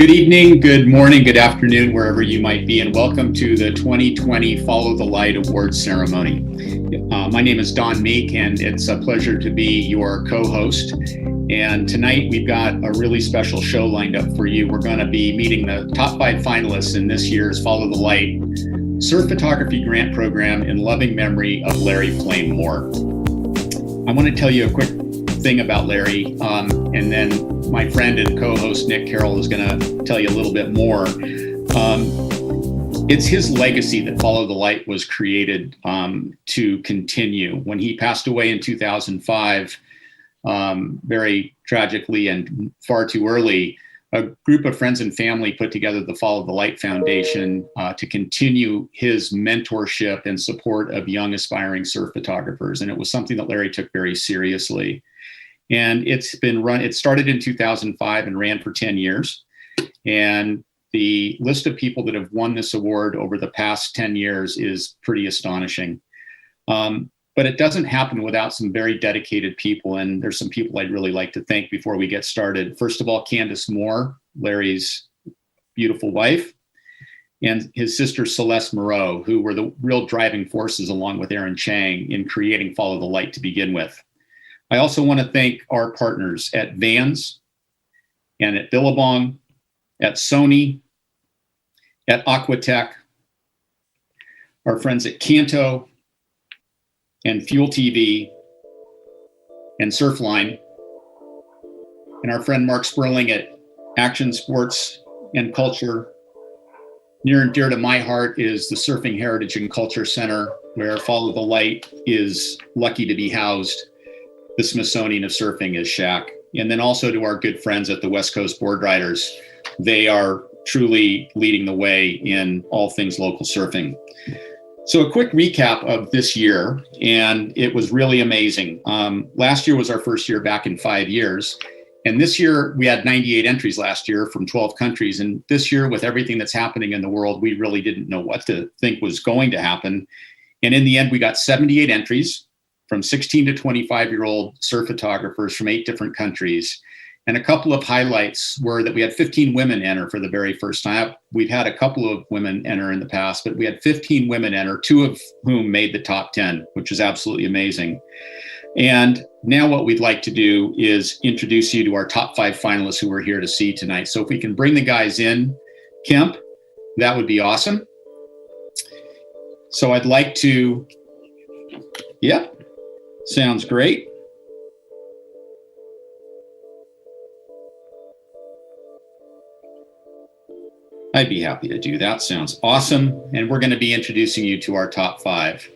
Good evening, good morning, good afternoon, wherever you might be, and welcome to the 2020 Follow the Light Awards ceremony. My name is Don Meek, and it's a pleasure to be your co-host. And tonight we've got a really special show lined up for you. We're going to be meeting the top 5 finalists in this year's Follow the Light Surf Photography Grant Program in loving memory of Larry Flame Moore. I want to tell you a quick thing about Larry, and then my friend and co-host Nick Carroll is going to tell you a little bit more. It's his legacy that Follow the Light was created to continue. When he passed away in 2005, very tragically and far too early, a group of friends and family put together the Follow the Light Foundation to continue his mentorship and support of young aspiring surf photographers. And it was something that Larry took very seriously. And it's been run, it started in 2005 and ran for 10 years. And the list of people that have won this award over the past 10 years is pretty astonishing. But it doesn't happen without some very dedicated people. And there's some people I'd really like to thank before we get started. First of all, Candace Moore, Larry's beautiful wife, and his sister Celeste Moreau, who were the real driving forces along with Aaron Chang in creating Follow the Light to begin with. I also want to thank our partners at Vans and at Billabong, at Sony, at Aquatech, our friends at Kanto and Fuel TV and Surfline, and our friend Mark Sperling at Action Sports and Culture. Near and dear to my heart is the Surfing Heritage and Culture Center, where Follow the Light is lucky to be housed. The Smithsonian of Surfing is Shack. And then also to our good friends at the West Coast Board Riders. They are truly leading the way in all things local surfing. So a quick recap of this year, and it was really amazing. Last year was our first year back in 5 years. And this year we had 98 entries last year from 12 countries. And this year, with everything that's happening in the world, we really didn't know what to think was going to happen. And in the end, we got 78 entries from 16 to 25-year-old surf photographers from 8 different countries. And a couple of highlights were that we had 15 women enter for the very first time. We've had a couple of women enter in the past, but we had 15 women enter, 2 of whom made the top 10, which is absolutely amazing. And now what we'd like to do is introduce you to our top 5 finalists who we're here to see tonight. So if we can bring the guys in, Kemp, that would be awesome. So I'd like to, yep. Sounds great. I'd be happy to do that. Sounds awesome. And we're going to be introducing you to our top 5.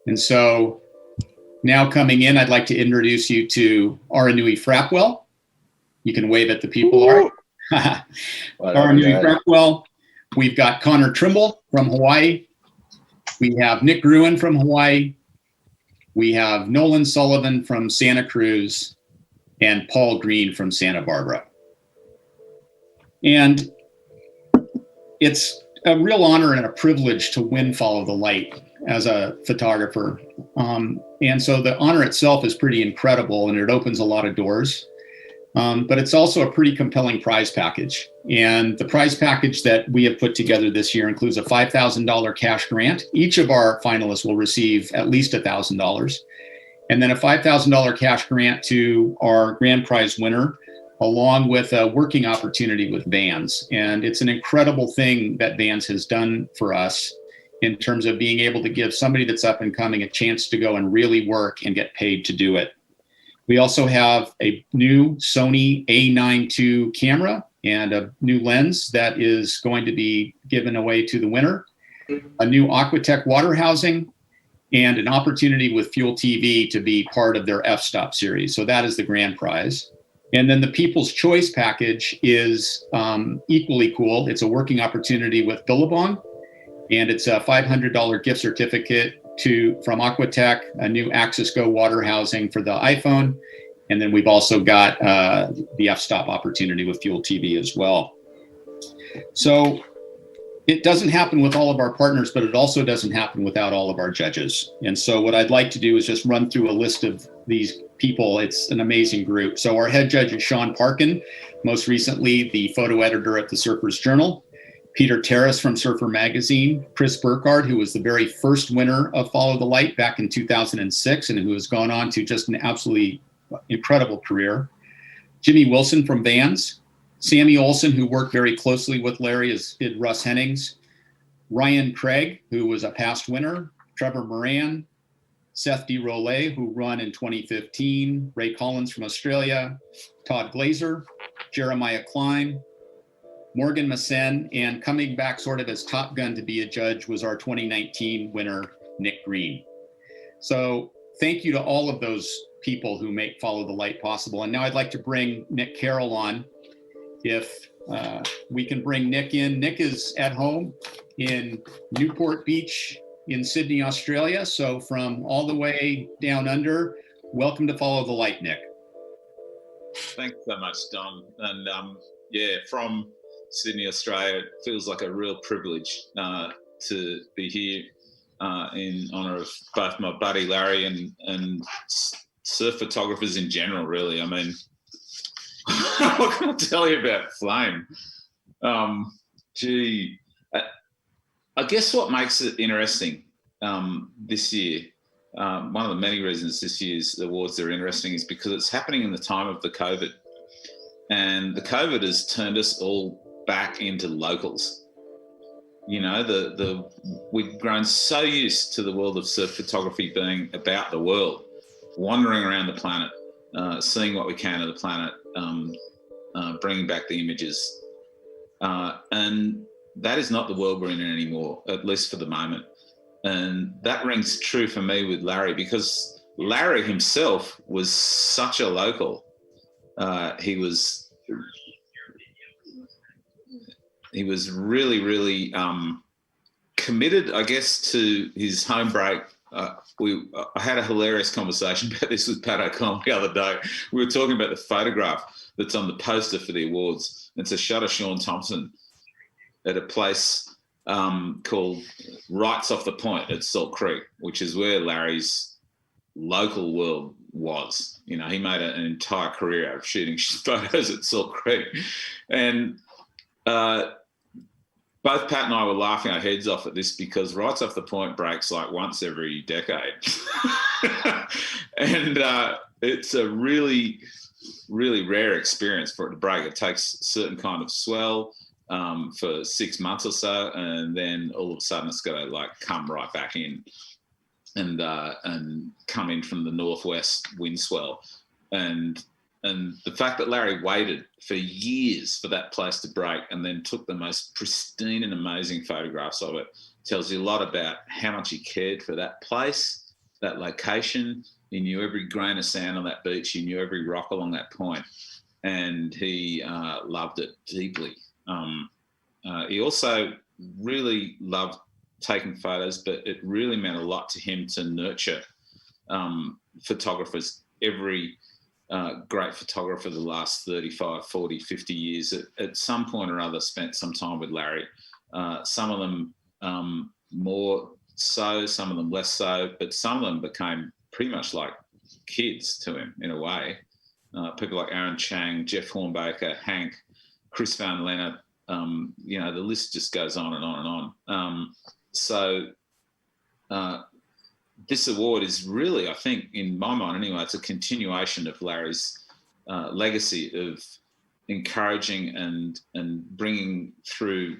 And so now coming in, I'd like to introduce you to Aranui Frapwell. You can wave at the people, Art. Aranui Frapwell. We've got Connor Trimble from Hawaii. We have Nick Gruen from Hawaii. We have Nolan Sullivan from Santa Cruz and Paul Green from Santa Barbara. And it's a real honor and a privilege to win Follow the Light as a photographer. And so the honor itself is pretty incredible, and it opens a lot of doors. But it's also a pretty compelling prize package. And the prize package that we have put together this year includes a $5,000 cash grant. Each of our finalists will receive at least $1,000. And then a $5,000 cash grant to our grand prize winner, along with a working opportunity with Vans. And it's an incredible thing that Vans has done for us in terms of being able to give somebody that's up and coming a chance to go and really work and get paid to do it. We also have a new Sony A9 II camera and a new lens that is going to be given away to the winner, a new Aquatech water housing, and an opportunity with Fuel TV to be part of their F-Stop series. So that is the grand prize. And then the People's Choice package is equally cool. It's a working opportunity with Billabong, and it's a $500 gift certificate from Aquatech, a new Axis Go water housing for the iPhone. And then we've also got the F-Stop opportunity with Fuel TV as well. So it doesn't happen with all of our partners, but it also doesn't happen without all of our judges. And so what I'd like to do is just run through a list of these people. It's an amazing group. So our head judge is Sean Parkin, most recently the photo editor at the Surfers Journal. Peter Terrace from Surfer Magazine, Chris Burkhardt, who was the very first winner of Follow the Light back in 2006 and who has gone on to just an absolutely incredible career. Jimmy Wilson from Vans, Sammy Olson, who worked very closely with Larry, as did Russ Hennings, Ryan Craig, who was a past winner, Trevor Moran, Seth D. Rollet, who won in 2015, Ray Collins from Australia, Todd Glazer, Jeremiah Klein, Morgan Massen, and coming back sort of as Top Gun to be a judge was our 2019 winner, Nick Green. So thank you to all of those people who make Follow the Light possible. And now I'd like to bring Nick Carroll on. If we can bring Nick in. Nick is at home in Newport Beach in Sydney, Australia. So from all the way down under, welcome to Follow the Light, Nick. Thanks so much, Dom. And from Sydney, Australia, it feels like a real privilege to be here in honour of both my buddy Larry and surf photographers in general, really. I mean, what can I tell you about Flame? I guess what makes it interesting this year, one of the many reasons this year's awards are interesting is because it's happening in the time of the COVID. And the COVID has turned us all back into locals. You know, we've grown so used to the world of surf photography being about the world, wandering around the planet, seeing what we can of the planet, bringing back the images. And that is not the world we're in anymore, at least for the moment. And that rings true for me with Larry, because Larry himself was such a local. He was really, really committed, I guess, to his home break. I had a hilarious conversation about this with Pat O'Connell the other day. We were talking about the photograph that's on the poster for the awards. It's a shot of Sean Thompson at a place called Rights Off the Point at Salt Creek, which is where Larry's local world was. You know, he made an entire career out of shooting photos at Salt Creek. And both Pat and I were laughing our heads off at this because Rights Off the Point breaks like once every decade. And it's a really, really rare experience for it to break. It takes a certain kind of swell for 6 months or so, and then all of a sudden it's got to like come right back in and come in from the northwest wind swell. And the fact that Larry waited for years for that place to break and then took the most pristine and amazing photographs of it tells you a lot about how much he cared for that place, that location. He knew every grain of sand on that beach. He knew every rock along that point, and he loved it deeply. He also really loved taking photos, but it really meant a lot to him to nurture photographers. Every great photographer the last 35, 40, 50 years at some point or other spent some time with Larry. Some of them more so, some of them less so, but some of them became pretty much like kids to him in a way. People like Aaron Chang, Jeff Hornbaker, Hank, Chris Van Lennep, you know, the list just goes on and on and on. So this award is really, I think, in my mind anyway, it's a continuation of Larry's legacy of encouraging and bringing through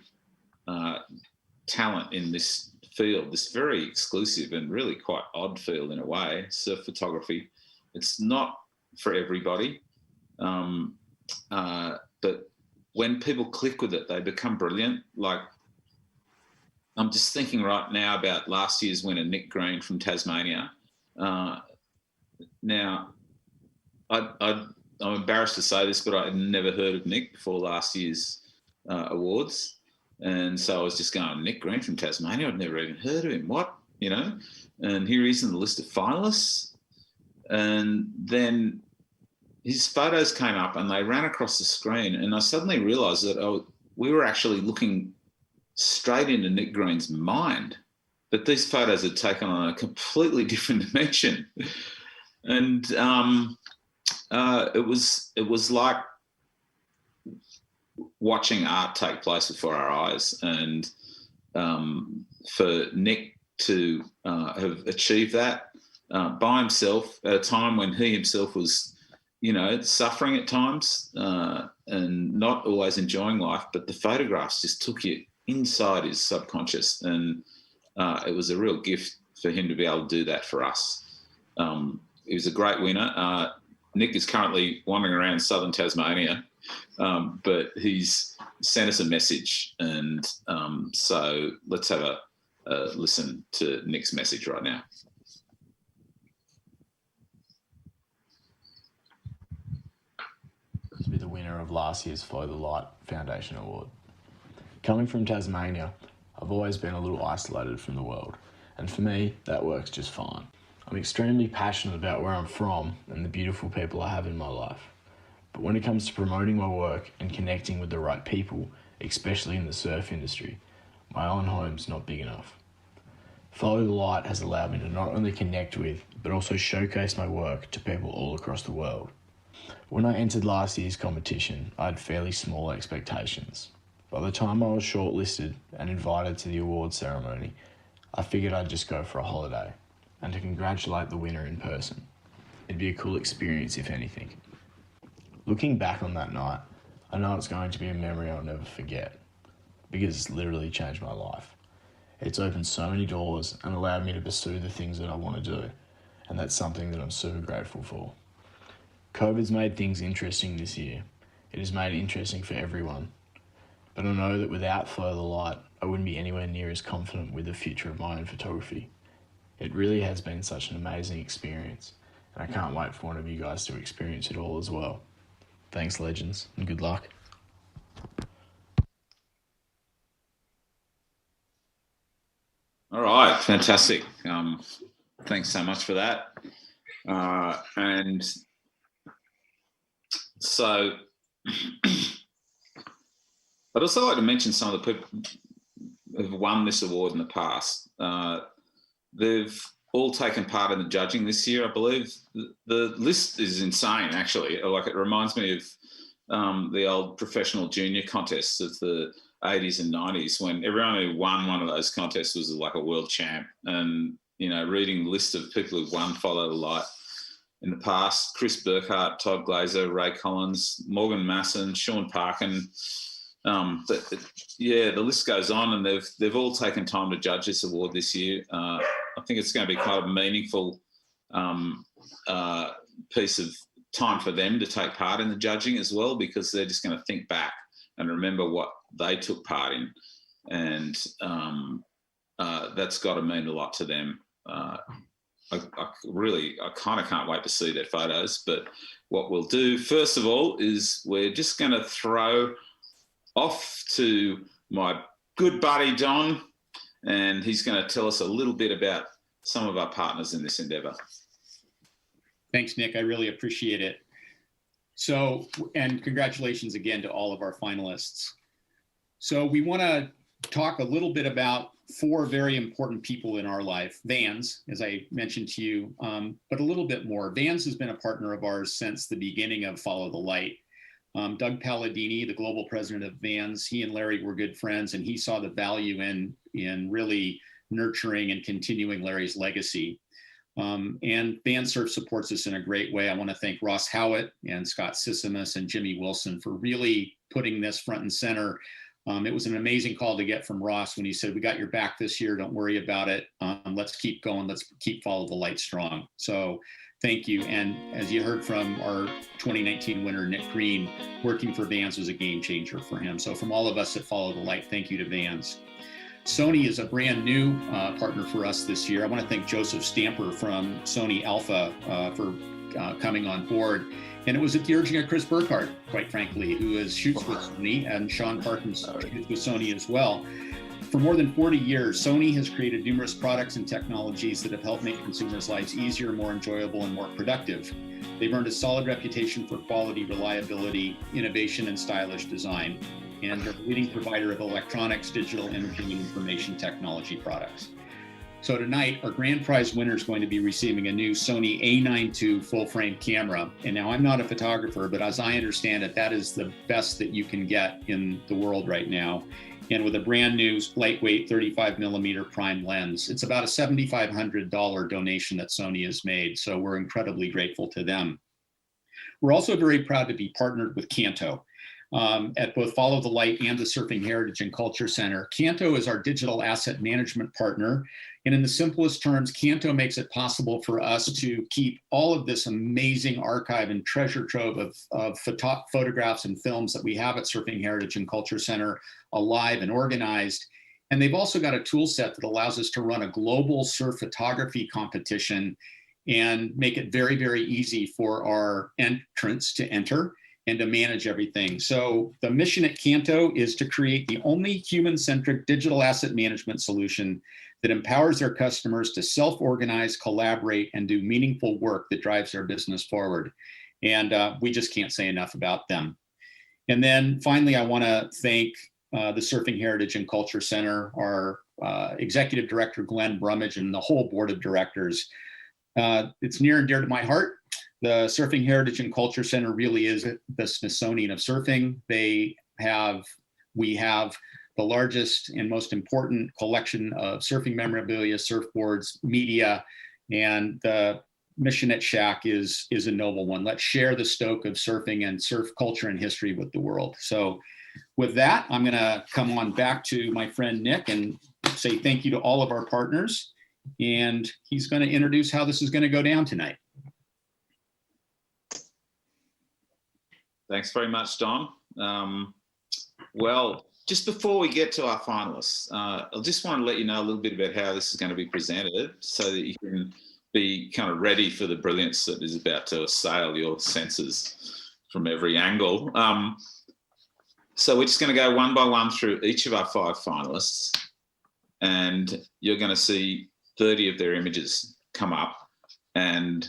talent in this field, this very exclusive and really quite odd field in a way, surf photography. It's not for everybody, but when people click with it, they become brilliant. Like, I'm just thinking right now about last year's winner, Nick Green from Tasmania. Now, I'm embarrassed to say this, but I had never heard of Nick before last year's awards. And so I was just going, Nick Green from Tasmania? I'd never even heard of him. What? You know? And here he is in the list of finalists. And then his photos came up and they ran across the screen. And I suddenly realised that we were actually looking straight into Nick Green's mind, that these photos had taken on a completely different dimension. And it was like watching art take place before our eyes. And for Nick to have achieved that by himself at a time when he himself was, suffering at times and not always enjoying life, but the photographs just took you inside his subconscious. And it was a real gift for him to be able to do that for us. He was a great winner. Nick is currently wandering around southern Tasmania, but he's sent us a message. And so let's have a listen to Nick's message right now. To be the winner of last year's Follow the Light Foundation Award. Coming from Tasmania, I've always been a little isolated from the world, and for me, that works just fine. I'm extremely passionate about where I'm from and the beautiful people I have in my life. But when it comes to promoting my work and connecting with the right people, especially in the surf industry, my own home's not big enough. Follow the Light has allowed me to not only connect with, but also showcase my work to people all across the world. When I entered last year's competition, I had fairly small expectations. By the time I was shortlisted and invited to the award ceremony, I figured I'd just go for a holiday and to congratulate the winner in person. It'd be a cool experience, if anything. Looking back on that night, I know it's going to be a memory I'll never forget, because it's literally changed my life. It's opened so many doors and allowed me to pursue the things that I want to do, and that's something that I'm super grateful for. COVID's made things interesting this year. It has made it interesting for everyone. But I know that without Follow the Light, I wouldn't be anywhere near as confident with the future of my own photography. It really has been such an amazing experience, and I can't wait for one of you guys to experience it all as well. Thanks, legends, and good luck. All right, fantastic. Thanks so much for that. And so I'd also like to mention some of the people who've won this award in the past. They've all taken part in the judging this year, I believe. The list is insane, actually. Like, it reminds me of the old professional junior contests of the 80s and 90s, when everyone who won one of those contests was like a world champ. And, reading the list of people who've won Follow the Light in the past: Chris Burkhart, Todd Glazer, Ray Collins, Morgan Masson, Sean Parkin. The list goes on, and they've all taken time to judge this award this year. I think it's going to be quite a meaningful piece of time for them to take part in the judging as well, because they're just going to think back and remember what they took part in, and that's got to mean a lot to them. I kind of can't wait to see their photos. But what we'll do first of all is we're just going to throw off to my good buddy Don, and he's going to tell us a little bit about some of our partners in this endeavour. Thanks, Nick. I really appreciate it. So, and congratulations again to all of our finalists. So we want to talk a little bit about 4 very important people in our life. Vans, as I mentioned to you, but a little bit more. Vans has been a partner of ours since the beginning of Follow the Light. Doug Palladini, the global president of Vans, he and Larry were good friends, and he saw the value in really nurturing and continuing Larry's legacy. And VanSurf supports us in a great way. I want to thank Ross Howitt and Scott Sissimus and Jimmy Wilson for really putting this front and center. It was an amazing call to get from Ross when he said, "We got your back this year. Don't worry about it. Let's keep going. Let's keep Follow the Light strong." So thank you. And as you heard from our 2019 winner, Nick Green, working for Vans was a game changer for him. So from all of us at Follow the Light, thank you to Vans. Sony is a brand new partner for us this year. I want to thank Joseph Stamper from Sony Alpha for coming on board. And it was at the urging of Chris Burkhart, quite frankly, who shoots with Sony, and Sean Parkins shoots with Sony as well. For more than 40 years, Sony has created numerous products and technologies that have helped make consumers' lives easier, more enjoyable, and more productive. They've earned a solid reputation for quality, reliability, innovation, and stylish design, and they're the leading provider of electronics, digital imaging, and information technology products. So tonight, our grand prize winner is going to be receiving a new Sony A9 II full frame camera. And now I'm not a photographer, but as I understand it, that is the best that you can get in the world right now. And with a brand new lightweight 35 millimeter prime lens, it's about a $7,500 donation that Sony has made. So we're incredibly grateful to them. We're also very proud to be partnered with Canto. At both Follow the Light and the Surfing Heritage and Culture Center. Canto is our digital asset management partner. And in the simplest terms, Canto makes it possible for us to keep all of this amazing archive and treasure trove of photographs and films that we have at Surfing Heritage and Culture Center alive and organized. And they've also got a tool set that allows us to run a global surf photography competition and make it very, very easy for our entrants to enter and to manage everything. So the mission at Canto is to create the only human-centric digital asset management solution that empowers their customers to self-organize, collaborate, and do meaningful work that drives their business forward. And we just can't say enough about them. And then finally, I wanna thank the Surfing Heritage and Culture Center, our Executive Director, Glenn Brummage, and the whole board of directors. It's near and dear to my heart. The Surfing Heritage and Culture Center really is the Smithsonian of surfing. We have the largest and most important collection of surfing memorabilia, surfboards, media, and the mission at Shack is a noble one. Let's share the stoke of surfing and surf culture and history with the world. So with that, I'm gonna come on back to my friend Nick and say thank you to all of our partners. And he's gonna introduce how this is gonna go down tonight. Thanks very much, Don. Well, just before we get to our finalists, I just want to let you know a little bit about how this is going to be presented so that you can be kind of ready for the brilliance that is about to assail your senses from every angle. So we're just going to go one by one through each of our 5 finalists, and you're going to see 30 of their images come up, and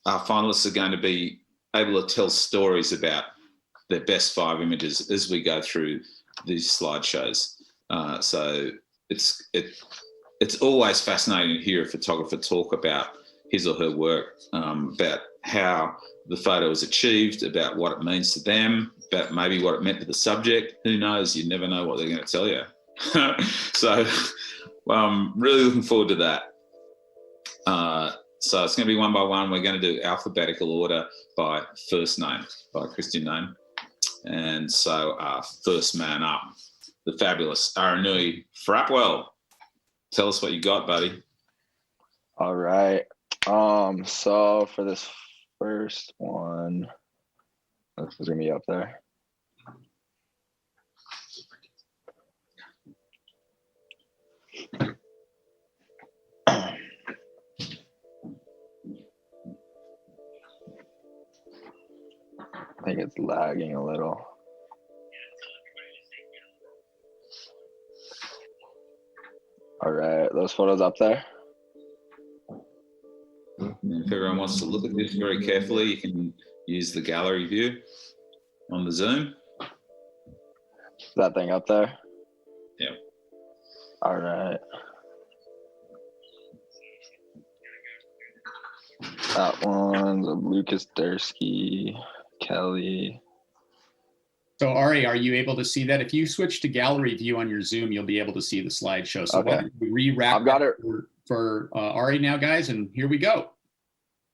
our finalists are going to be able to tell stories about their best 5 images as we go through these slideshows. So it's always fascinating to hear a photographer talk about his or her work, about how the photo is achieved, about what it means to them, about maybe what it meant to the subject. Who knows? You never know what they're going to tell you. So really looking forward to that. So it's going to be one by one. We're going to do alphabetical order by first name, by Christian name. And so our first man up, the fabulous Aranui Frapwell. Tell us what you got, buddy. All right. So for this first one, this is gonna be up there. I think it's lagging a little. All right, those photos up there. If everyone wants to look at this very carefully, you can use the gallery view on the Zoom. That thing up there? Yeah. All right. That one's of Lucas Dursky, Kelly. So Ari, are you able to see that? If you switch to gallery view on your Zoom, you'll be able to see the slideshow. So Okay. why don't we re-wrap I've got it. for Ari now, guys, and here we go.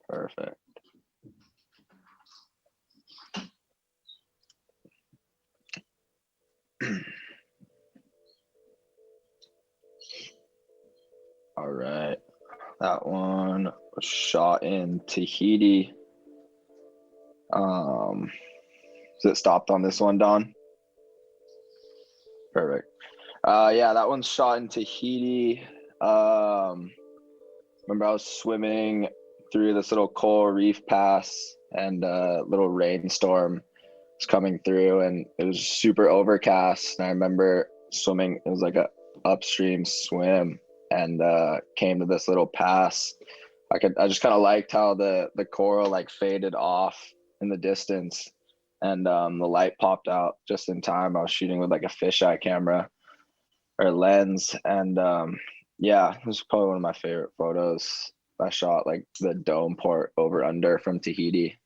Perfect. All right. That one was shot in Tahiti. Is it stopped on this one, Don? Perfect. Yeah, that one's shot in Tahiti. Remember I was swimming through this little coral reef pass, and a little rainstorm was coming through, and it was super overcast. And I remember swimming, it was like a upstream swim, and came to this little pass. I just kind of liked how the coral like faded off in the distance, and the light popped out just in time. I was shooting with like a fisheye camera or lens, and Yeah, this is probably one of my favorite photos. I shot like the dome port over under from Tahiti.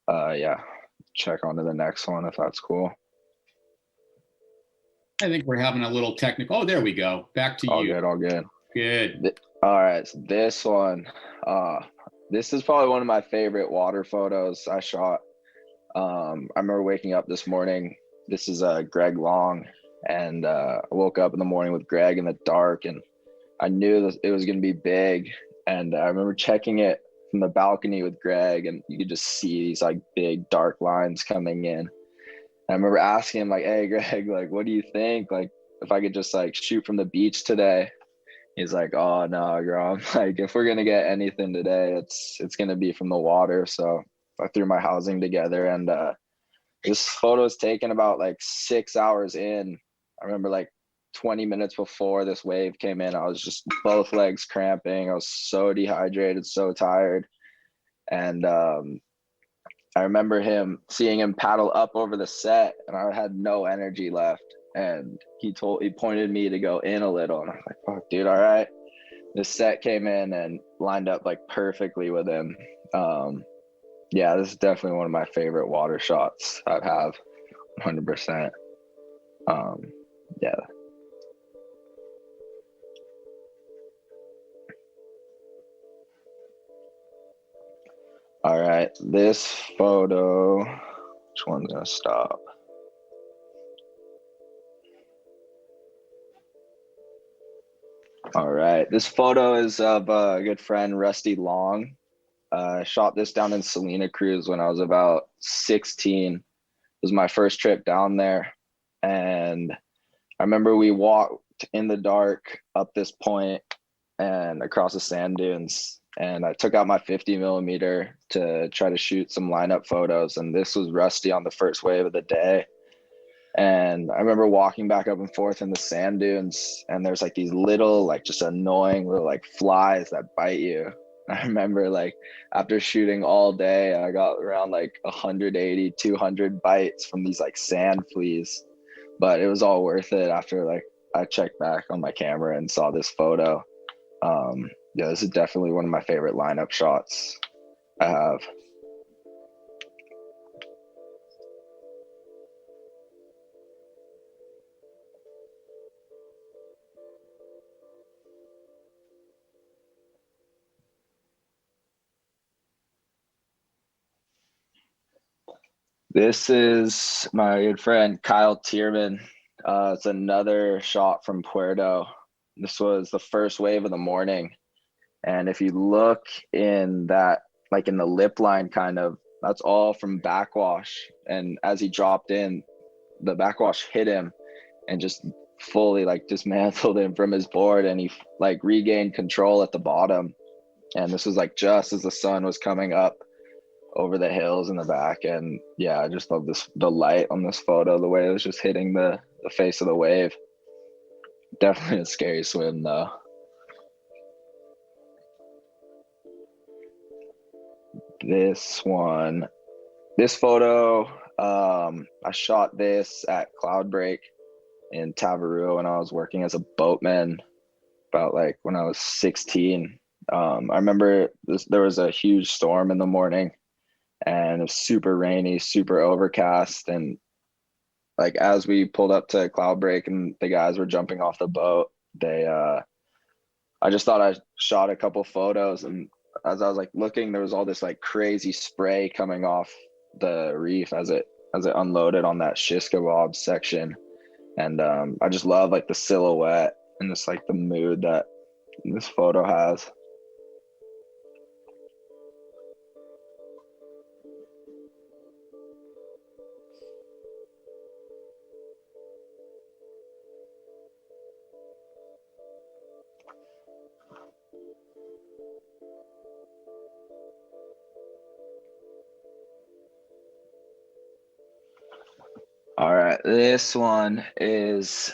Yeah, check on to the next one if that's cool. I think we're having a little technical. Oh, there we go. Back to All you. good, all good. Good. All right, so this one, this is probably one of my favorite water photos I shot. I remember waking up this morning. This is Greg Long, and I woke up in the morning with Greg in the dark, and I knew that it was going to be big. And I remember checking it from the balcony with Greg, and you could just see these like big dark lines coming in. I remember asking him like, "Hey, Greg, like, what do you think? Like, if I could just like shoot from the beach today?" He's like, "Oh no, Grom. Like, if we're gonna get anything today, it's gonna be from the water." So I threw my housing together, and this photo was taken about like 6 hours in. I remember like 20 minutes before this wave came in, I was just both legs cramping. I was so dehydrated, so tired, and I remember seeing him paddle up over the set, and I had no energy left. And he pointed me to go in a little, and I'm like, "Fuck, dude, all right." This set came in and lined up like perfectly with him. Yeah, this is definitely one of my favorite water shots I have, 100%. Yeah. All right, this photo, which one's gonna stop? All right, this photo is of a good friend, Rusty Long. I shot this down in Salina Cruz when I was about 16. It was my first trip down there. And I remember we walked in the dark up this point and across the sand dunes. And I took out my 50 millimeter to try to shoot some lineup photos. And this was Rusty on the first wave of the day. And I remember walking back up and forth in the sand dunes, and there's like these little, like just annoying little like flies that bite you. I remember like after shooting all day, I got around like 180, 200 bites from these like sand fleas, but it was all worth it after like I checked back on my camera and saw this photo. Yeah, this is definitely one of my favorite lineup shots I have. This is my good friend Kyle Tierman. It's another shot from Puerto. This was the first wave of the morning. And if you look in that, like in the lip line kind of, that's all from backwash. And as he dropped in, the backwash hit him and just fully like dismantled him from his board, and he like regained control at the bottom. And this was like just as the sun was coming up over the hills in the back. And yeah, I just love the light on this photo, the way it was just hitting the face of the wave. Definitely a scary swim though. This photo, I shot this at Cloudbreak in Tavarua when I was working as a boatman about like when I was 16. I remember there was a huge storm in the morning, and it was super rainy, super overcast. And like as we pulled up to Cloudbreak and the guys were jumping off the boat, I just thought I shot a couple photos, and as I was like looking, there was all this like crazy spray coming off the reef as it unloaded on that Shis Kebab section. And I just love like the silhouette and just like the mood that this photo has. All right, this one is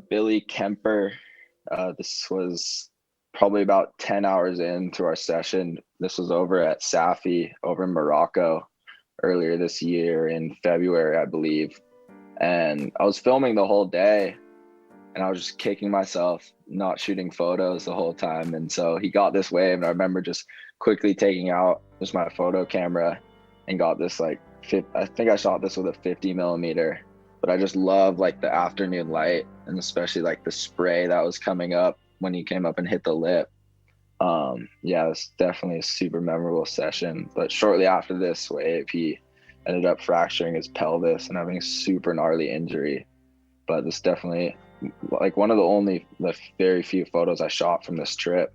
Billy Kemper. This was probably about 10 hours into our session. This was over at Safi over in Morocco earlier this year in February, I believe. And I was filming the whole day, and I was just kicking myself, not shooting photos the whole time. And so he got this wave, and I remember just quickly taking out just my photo camera and got this like, I think I shot this with a 50 millimeter, but I just love like the afternoon light, and especially like the spray that was coming up when he came up and hit the lip. Yeah, it's definitely a super memorable session. But shortly after this wave, he ended up fracturing his pelvis and having a super gnarly injury. But it's definitely like one of the very few photos I shot from this trip.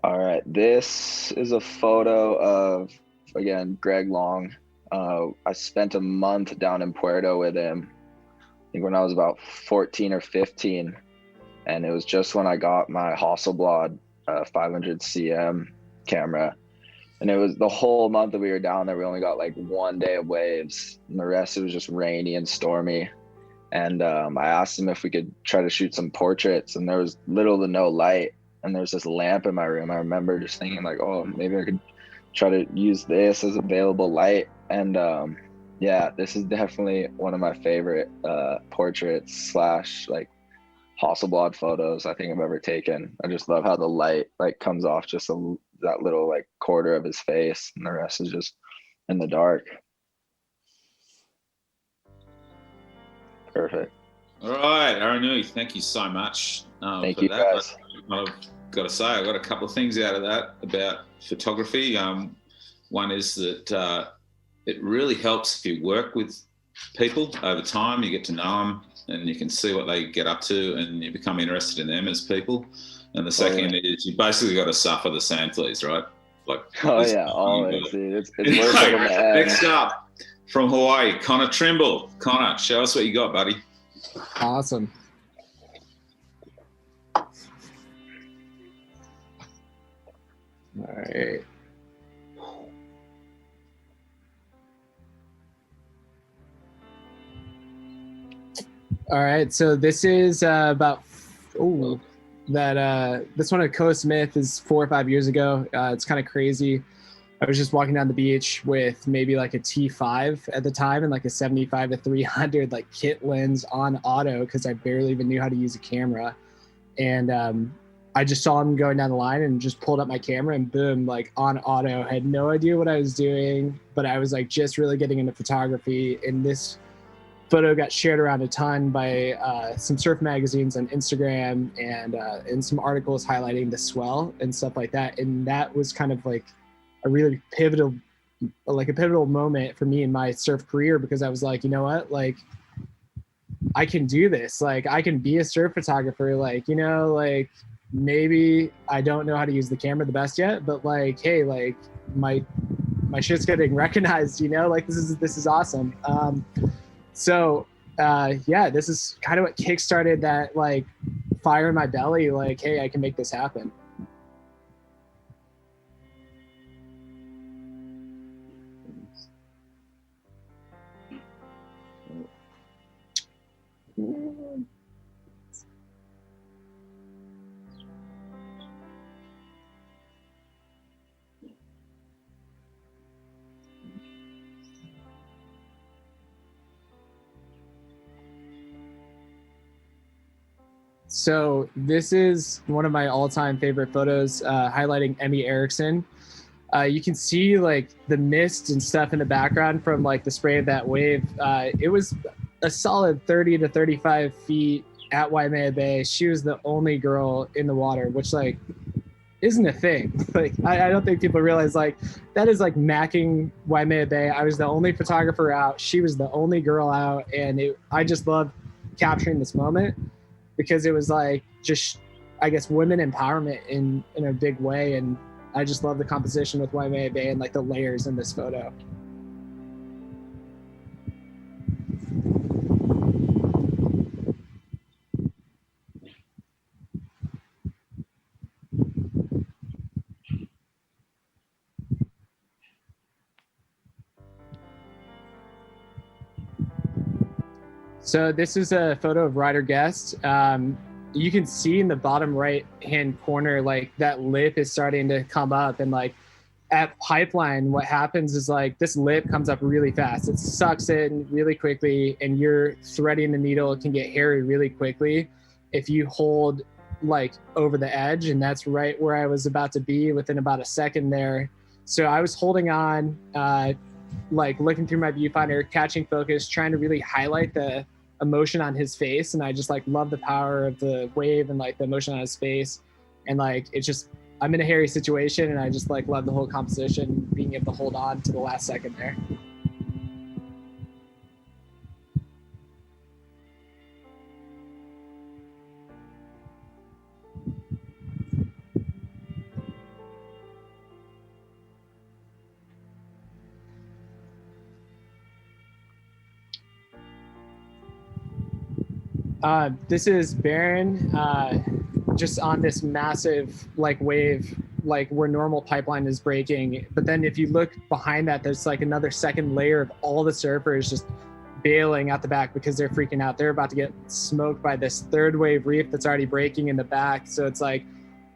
All right, this is a photo of, again, Greg Long. I spent a month down in Puerto with him, I think when I was about 14 or 15. And it was just when I got my Hasselblad 500 cm camera. And it was the whole month that we were down there, we only got like 1 day of waves, and the rest it was just rainy and stormy. And I asked him if we could try to shoot some portraits, and there was little to no light. And there's this lamp in my room. I remember just thinking like, oh, maybe I could try to use this as available light. And yeah, this is definitely one of my favorite portraits / like Hasselblad photos I think I've ever taken. I just love how the light like comes off just that little like quarter of his face, and the rest is just in the dark. Perfect. All right, Aranui, thank you so much Thank for you, that. guys. I've got to say, I got a couple of things out of that about photography. One is that it really helps if you work with people over time. You get to know them, and you can see what they get up to, and you become interested in them as people. And the second is you basically got to suffer the sand fleas, right? Like, Oh yeah, always, dude. It's worth it in the end. Next up, from Hawaii, Connor Trimble. Connor, show us what you got, buddy. Awesome. All right. All right, so this is about this one at Koh Smith is 4 or 5 years ago. It's kind of crazy. I was just walking down the beach with maybe like a T5 at the time and like a 75 to 300 like kit lens on auto because I barely even knew how to use a camera. And I just saw him going down the line and just pulled up my camera and boom, like on auto. I had no idea what I was doing, but I was like just really getting into photography. And this photo got shared around a ton by some surf magazines on Instagram and some articles highlighting the swell and stuff like that. And that was kind of like a really pivotal moment for me in my surf career, because I was like, you know what, like I can do this. Like I can be a surf photographer. Like, you know, like maybe I don't know how to use the camera the best yet, but like, hey, like my shit's getting recognized, you know, like this is awesome. So yeah, this is kind of what kickstarted that like fire in my belly. Like, hey, I can make this happen. So this is one of my all-time favorite photos, highlighting Emmy Erickson. You can see like the mist and stuff in the background from like the spray of that wave. It was a solid 30 to 35 feet at Waimea Bay. She was the only girl in the water, which like isn't a thing. Like I don't think people realize like that is like macking Waimea Bay. I was the only photographer out. She was the only girl out, and I just loved capturing this moment because it was like just, I guess, women empowerment in a big way. And I just love the composition with Waimea Bay and like the layers in this photo. So this is a photo of Ryder Guest. You can see in the bottom right hand corner, like that lip is starting to come up, and like at Pipeline, what happens is like this lip comes up really fast. It sucks in really quickly, and you're threading the needle. It can get hairy really quickly if you hold like over the edge, and that's right where I was about to be within about a second there. So I was holding on, like looking through my viewfinder, catching focus, trying to really highlight the emotion on his face, and I just like love the power of the wave and like the emotion on his face, and like it's just, I'm in a hairy situation, and I just like love the whole composition, being able to hold on to the last second there. This is Barron, just on this massive like wave, like where normal Pipeline is breaking. But then if you look behind that, there's like another second layer of all the surfers just bailing out the back because they're freaking out. They're about to get smoked by this third wave reef that's already breaking in the back. So it's like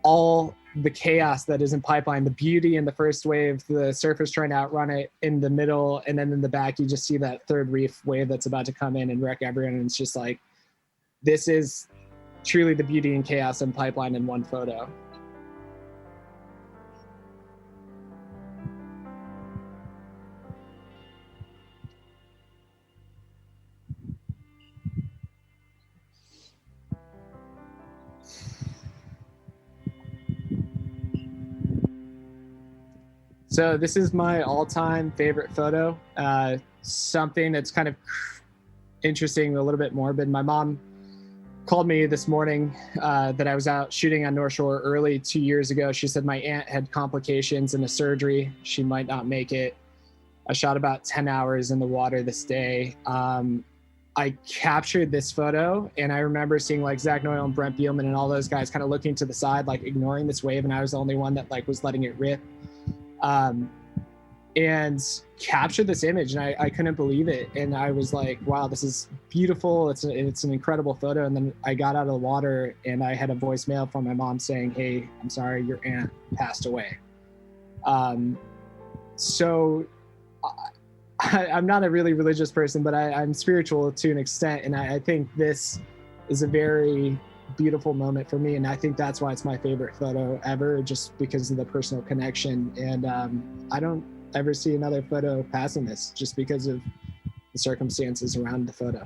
all the chaos that is in Pipeline, the beauty in the first wave, the surfers trying to outrun it in the middle, and then in the back, you just see that third reef wave that's about to come in and wreck everyone. And it's just like, this is truly the beauty and chaos in Pipeline in one photo. So this is my all-time favorite photo. Something that's kind of interesting, a little bit morbid. My mom called me this morning that I was out shooting on North Shore early 2 years ago. She said my aunt had complications in a surgery. She might not make it. I shot about 10 hours in the water this day. I captured this photo, and I remember seeing like Zach Noyle and Brent Bielman and all those guys kind of looking to the side, like ignoring this wave, and I was the only one that like was letting it rip. And captured this image, and I couldn't believe it. And I was like, wow, this is beautiful. It's an incredible photo. And then I got out of the water, and I had a voicemail from my mom saying, hey, I'm sorry, your aunt passed away. So I'm not a really religious person, but I'm spiritual to an extent. And I think this is a very beautiful moment for me. And I think that's why it's my favorite photo ever, just because of the personal connection. And I don't ever see another photo passing this, just because of the circumstances around the photo.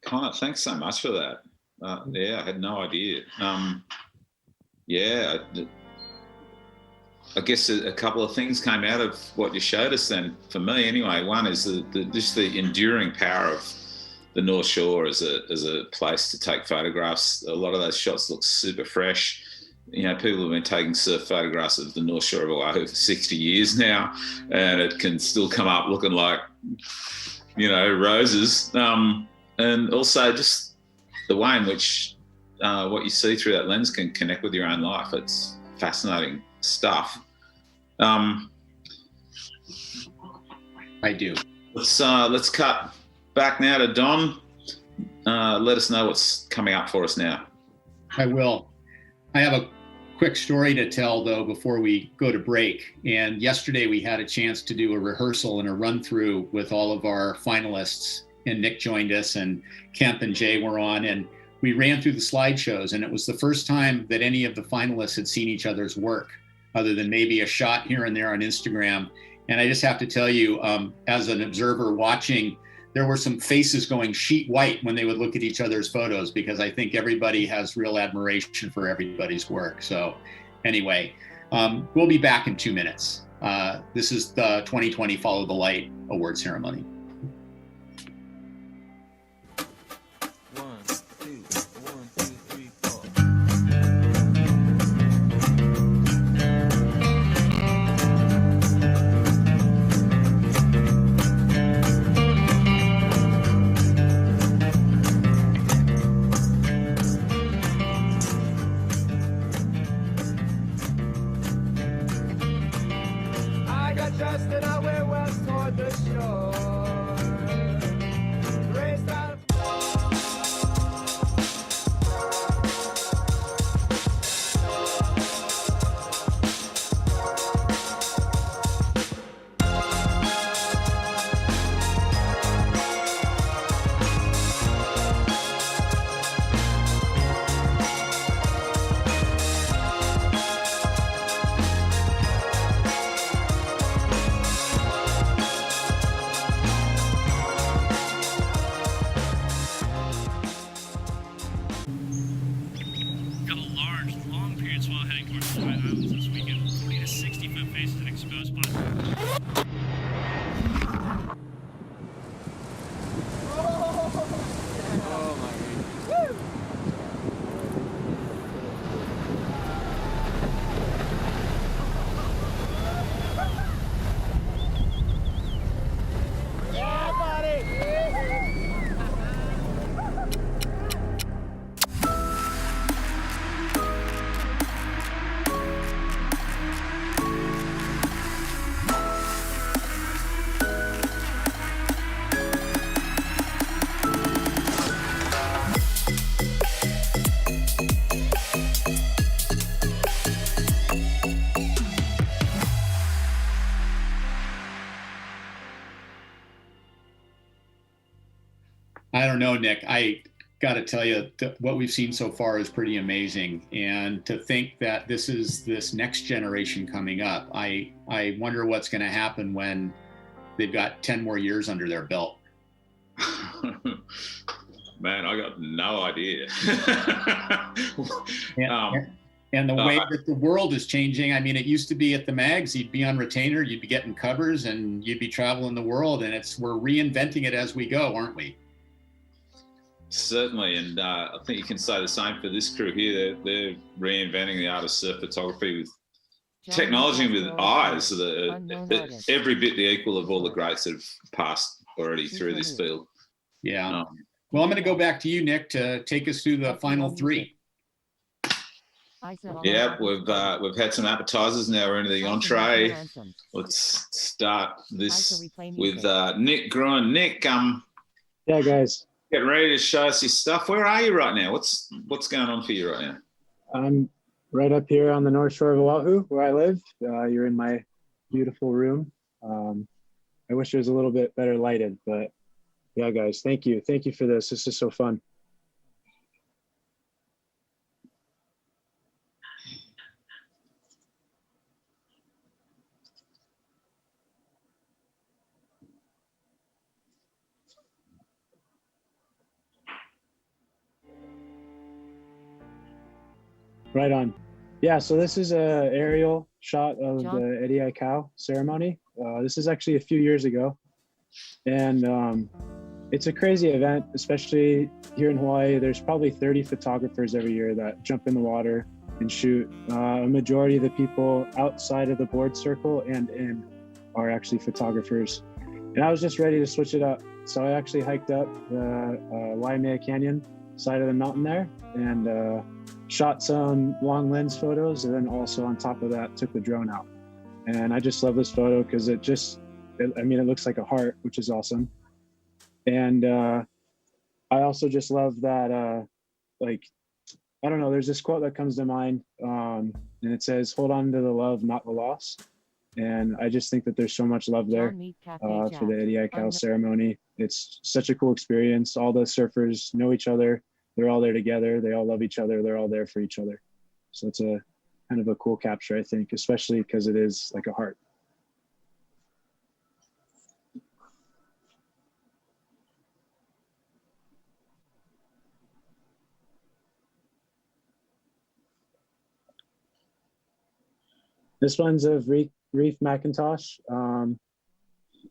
Connor, thanks so much for that. Yeah, I had no idea. Yeah, I guess a couple of things came out of what you showed us then, for me anyway. One is just the enduring power of the North Shore as a place to take photographs. A lot of those shots look super fresh. You know, people have been taking surf photographs of the North Shore of Oahu for 60 years now, and it can still come up looking like, you know, roses. And also just the way in which what you see through that lens can connect with your own life. It's fascinating stuff. I do. Let's cut back now to Don. Let us know what's coming up for us now. I will. I have a quick story to tell, though, before we go to break. And yesterday we had a chance to do a rehearsal and a run through with all of our finalists, and Nick joined us, and Kemp and Jay were on, and we ran through the slideshows, and it was the first time that any of the finalists had seen each other's work, other than maybe a shot here and there on Instagram. And I just have to tell you, as an observer watching, there were some faces going sheet white when they would look at each other's photos, because I think everybody has real admiration for everybody's work. So anyway, we'll be back in 2 minutes. This is the 2020 Follow the Light award ceremony. I got dressed and I went west toward the shore. I don't know, Nick. I got to tell you, what we've seen so far is pretty amazing. And to think that this is this next generation coming up, I wonder what's going to happen when they've got 10 more years under their belt. Man, I got no idea. And the way that the world is changing, I mean, it used to be at the mags, you'd be on retainer, you'd be getting covers, and you'd be traveling the world. And we're reinventing it as we go, aren't we? Certainly, and I think you can say the same for this crew here. They're reinventing the art of surf photography with technology and with eyes that are every bit the equal of all the greats that have passed already through this field. Yeah. Well, I'm going to go back to you, Nick, to take us through the final three. Yeah, we've had some appetizers. Now we're into the entree. Let's start this with Nick Gruen. Nick, yeah, guys, getting ready to show us your stuff. Where are you right now? What's going on for you right now? I'm right up here on the North Shore of Oahu, where I live. You're in my beautiful room. I wish it was a little bit better lighted, but yeah, guys, thank you for this. This is so fun. Right on. Yeah, so this is a aerial shot of the Eddie Aikau ceremony. This is actually a few years ago. And it's a crazy event, especially here in Hawaii. There's probably 30 photographers every year that jump in the water and shoot. A majority of the people outside of the board circle and in are actually photographers. And I was just ready to switch it up. So I actually hiked up the Waimea Canyon side of the mountain there and shot some long lens photos, and then also on top of that took the drone out. And I just love this photo because it looks like a heart, which is awesome. And I also just love that I don't know, there's this quote that comes to mind, and it says, "Hold on to the love, not the loss." And I just think that there's so much love there for the Eddie Aikau ceremony. It's such a cool experience. All the surfers know each other. They're all there together. They all love each other. They're all there for each other. So it's a kind of a cool capture, I think, especially because it is like a heart. This one's of Reef McIntosh.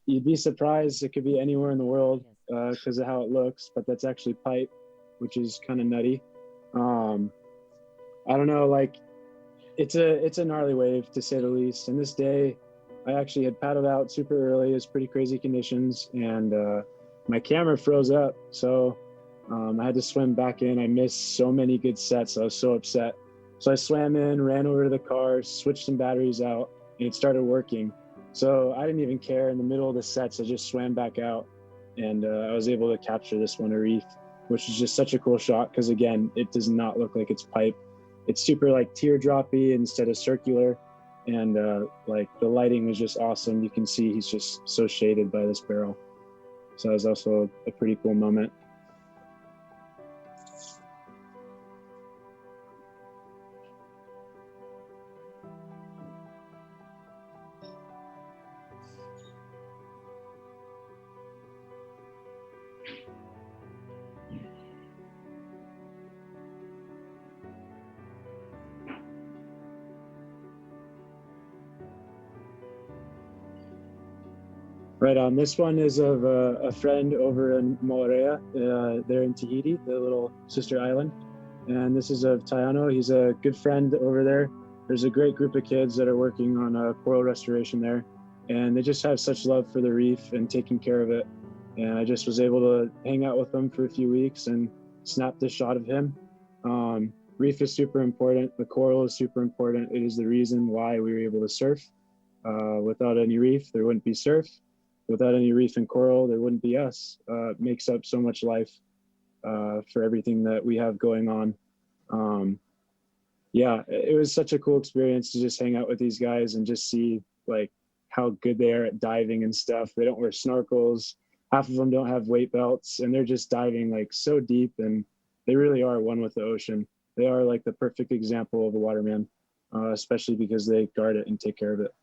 You'd be surprised it could be anywhere in the world because of how it looks, but that's actually pipe, which is kind of nutty. I don't know, like it's a gnarly wave to say the least. And this day I actually had paddled out super early. It's pretty crazy conditions, and my camera froze up. So I had to swim back in. I missed so many good sets. I was so upset. So I swam in, ran over to the car, switched some batteries out, and it started working. So I didn't even care. In the middle of the sets, I just swam back out, and I was able to capture this one, a reef, which is just such a cool shot because, again, it does not look like it's pipe. It's super like teardroppy instead of circular, and like the lighting was just awesome. You can see he's just so shaded by this barrel. So that was also a pretty cool moment. Right on. This one is of a friend over in Moorea. They're in Tahiti, the little sister island. And this is of Tayano. He's a good friend over there. There's a great group of kids that are working on coral restoration there. And they just have such love for the reef and taking care of it. And I just was able to hang out with them for a few weeks and snap this shot of him. Reef is super important. The coral is super important. It is the reason why we were able to surf. Without any reef, there wouldn't be surf. Without any reef and coral, there wouldn't be us. It makes up so much life for everything that we have going on. Yeah, it was such a cool experience to just hang out with these guys and just see like how good they are at diving and stuff. They don't wear snorkels. Half of them don't have weight belts, and they're just diving like so deep, and they really are one with the ocean. They are like the perfect example of a waterman, especially because they guard it and take care of it.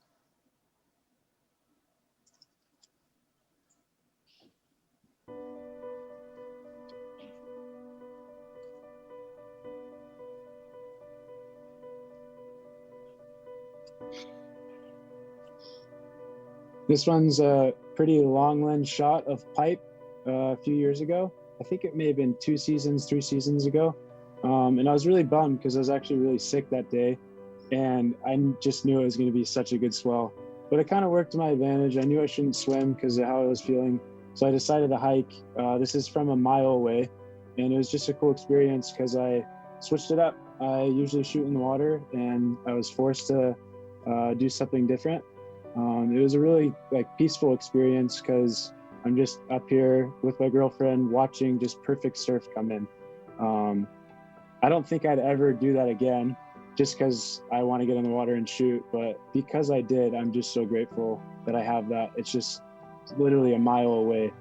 This one's a pretty long lens shot of pipe a few years ago. I think it may have been 3 seasons ago. And I was really bummed because I was actually really sick that day. And I just knew it was going to be such a good swell. But it kind of worked to my advantage. I knew I shouldn't swim because of how I was feeling. So I decided to hike. This is from a mile away. And it was just a cool experience because I switched it up. I usually shoot in the water, and I was forced to do something different. It was a really peaceful experience because I'm just up here with my girlfriend watching just perfect surf come in. I don't think I'd ever do that again just because I want to get in the water and shoot, but because I did, I'm just so grateful that I have that. It's just literally a mile away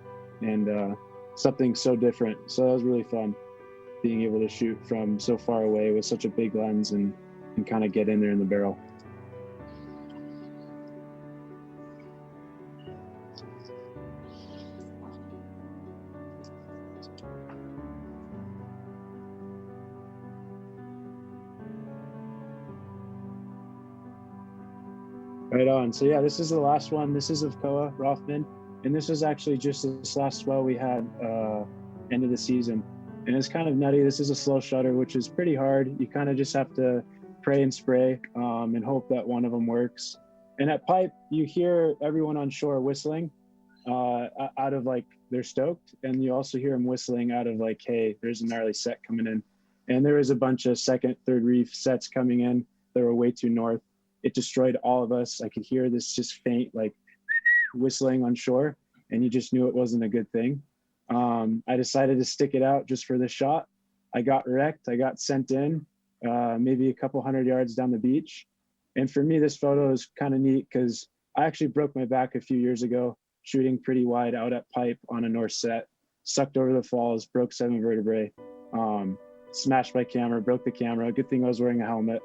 and something so different. So that was really fun being able to shoot from so far away with such a big lens and kind of get in there in the barrel. Right on. So yeah, this is the last one. This is of Koa Rothman, and this was actually just this last swell we had end of the season, and it's kind of nutty. This is a slow shutter, which is pretty hard. You kind of just have to pray and spray and hope that one of them works. And at pipe, you hear everyone on shore whistling out of they're stoked, and you also hear them whistling out of hey, there's a gnarly set coming in. And there was a bunch of second, third reef sets coming in that were way too north. It destroyed all of us. I could hear this just faint whistling on shore, and you just knew it wasn't a good thing. I decided to stick it out just for the shot. I got wrecked. I got sent in maybe a couple 100 yards down the beach. And for me, this photo is kind of neat because I actually broke my back a few years ago shooting pretty wide out at pipe on a north set, sucked over the falls, broke 7 vertebrae, smashed my camera, broke the camera. Good thing I was wearing a helmet.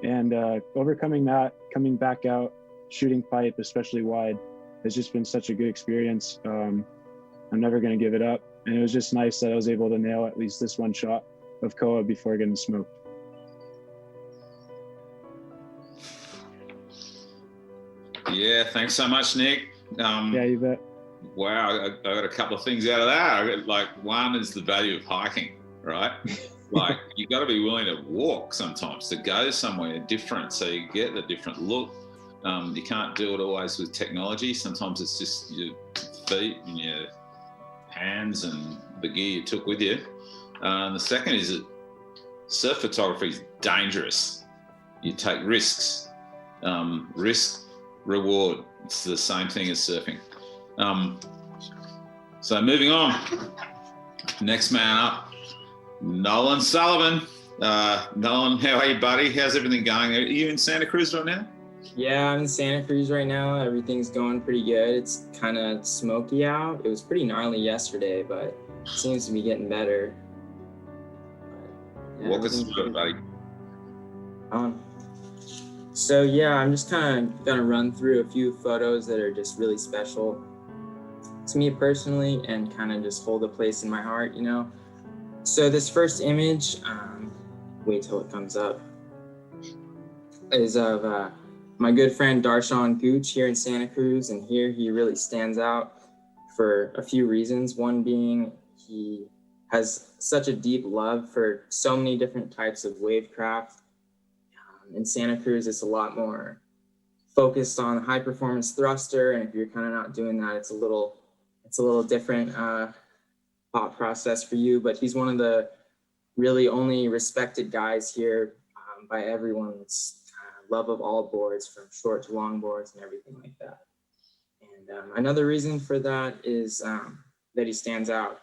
And overcoming that, coming back out, shooting pipe, especially wide, has just been such a good experience. I'm never going to give it up. And it was just nice that I was able to nail at least this one shot of Koa before getting smoked. Yeah, thanks so much, Nick. Yeah, you bet. Wow, I got a couple of things out of that. I got, one is the value of hiking, right? You got to be willing to walk sometimes to go somewhere different so you get the different look. You can't do it always with technology. Sometimes it's just your feet and your hands and the gear you took with you. The second is that surf photography is dangerous. You take risks. Risk, reward. It's the same thing as surfing. So moving on. Next man up. Nolan Sullivan. Nolan, how are you, buddy? How's everything going? Are you in Santa Cruz right now? Yeah, I'm in Santa Cruz right now. Everything's going pretty good. It's kind of smoky out. It was pretty gnarly yesterday, but it seems to be getting better. Yeah, walk us through it, buddy. So yeah, I'm just kind of gonna run through a few photos that are just really special to me personally and kind of just hold a place in my heart, you know? So this first image, wait till it comes up, is of my good friend Darshan Gooch here in Santa Cruz, and here he really stands out for a few reasons. One being he has such a deep love for so many different types of wavecraft. In Santa Cruz, it's a lot more focused on high performance thruster, and if you're kind of not doing that, it's a little different thought process for you. But he's one of the really only respected guys here by everyone. It's love of all boards, from short to long boards and everything like that. And another reason for that is that he stands out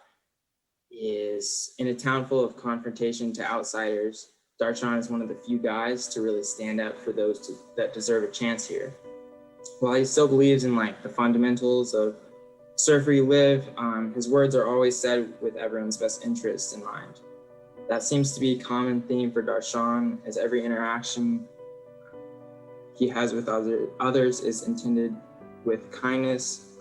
is in a town full of confrontation to outsiders. Darshan is one of the few guys to really stand up for those that deserve a chance here. While he still believes in like the fundamentals of surf where you live, his words are always said with everyone's best interest in mind. That seems to be a common theme for Darshan, as every interaction he has with others is intended with kindness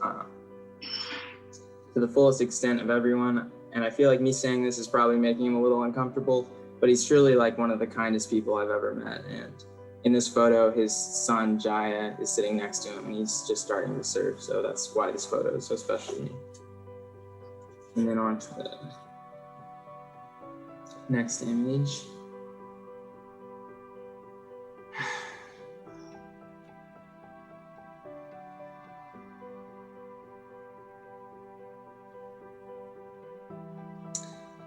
to the fullest extent of everyone. And I feel like me saying this is probably making him a little uncomfortable, but he's truly like one of the kindest people I've ever met. And in this photo, his son Jaya is sitting next to him, and he's just starting to surf. So that's why this photo is so special to me. And then on to the next image.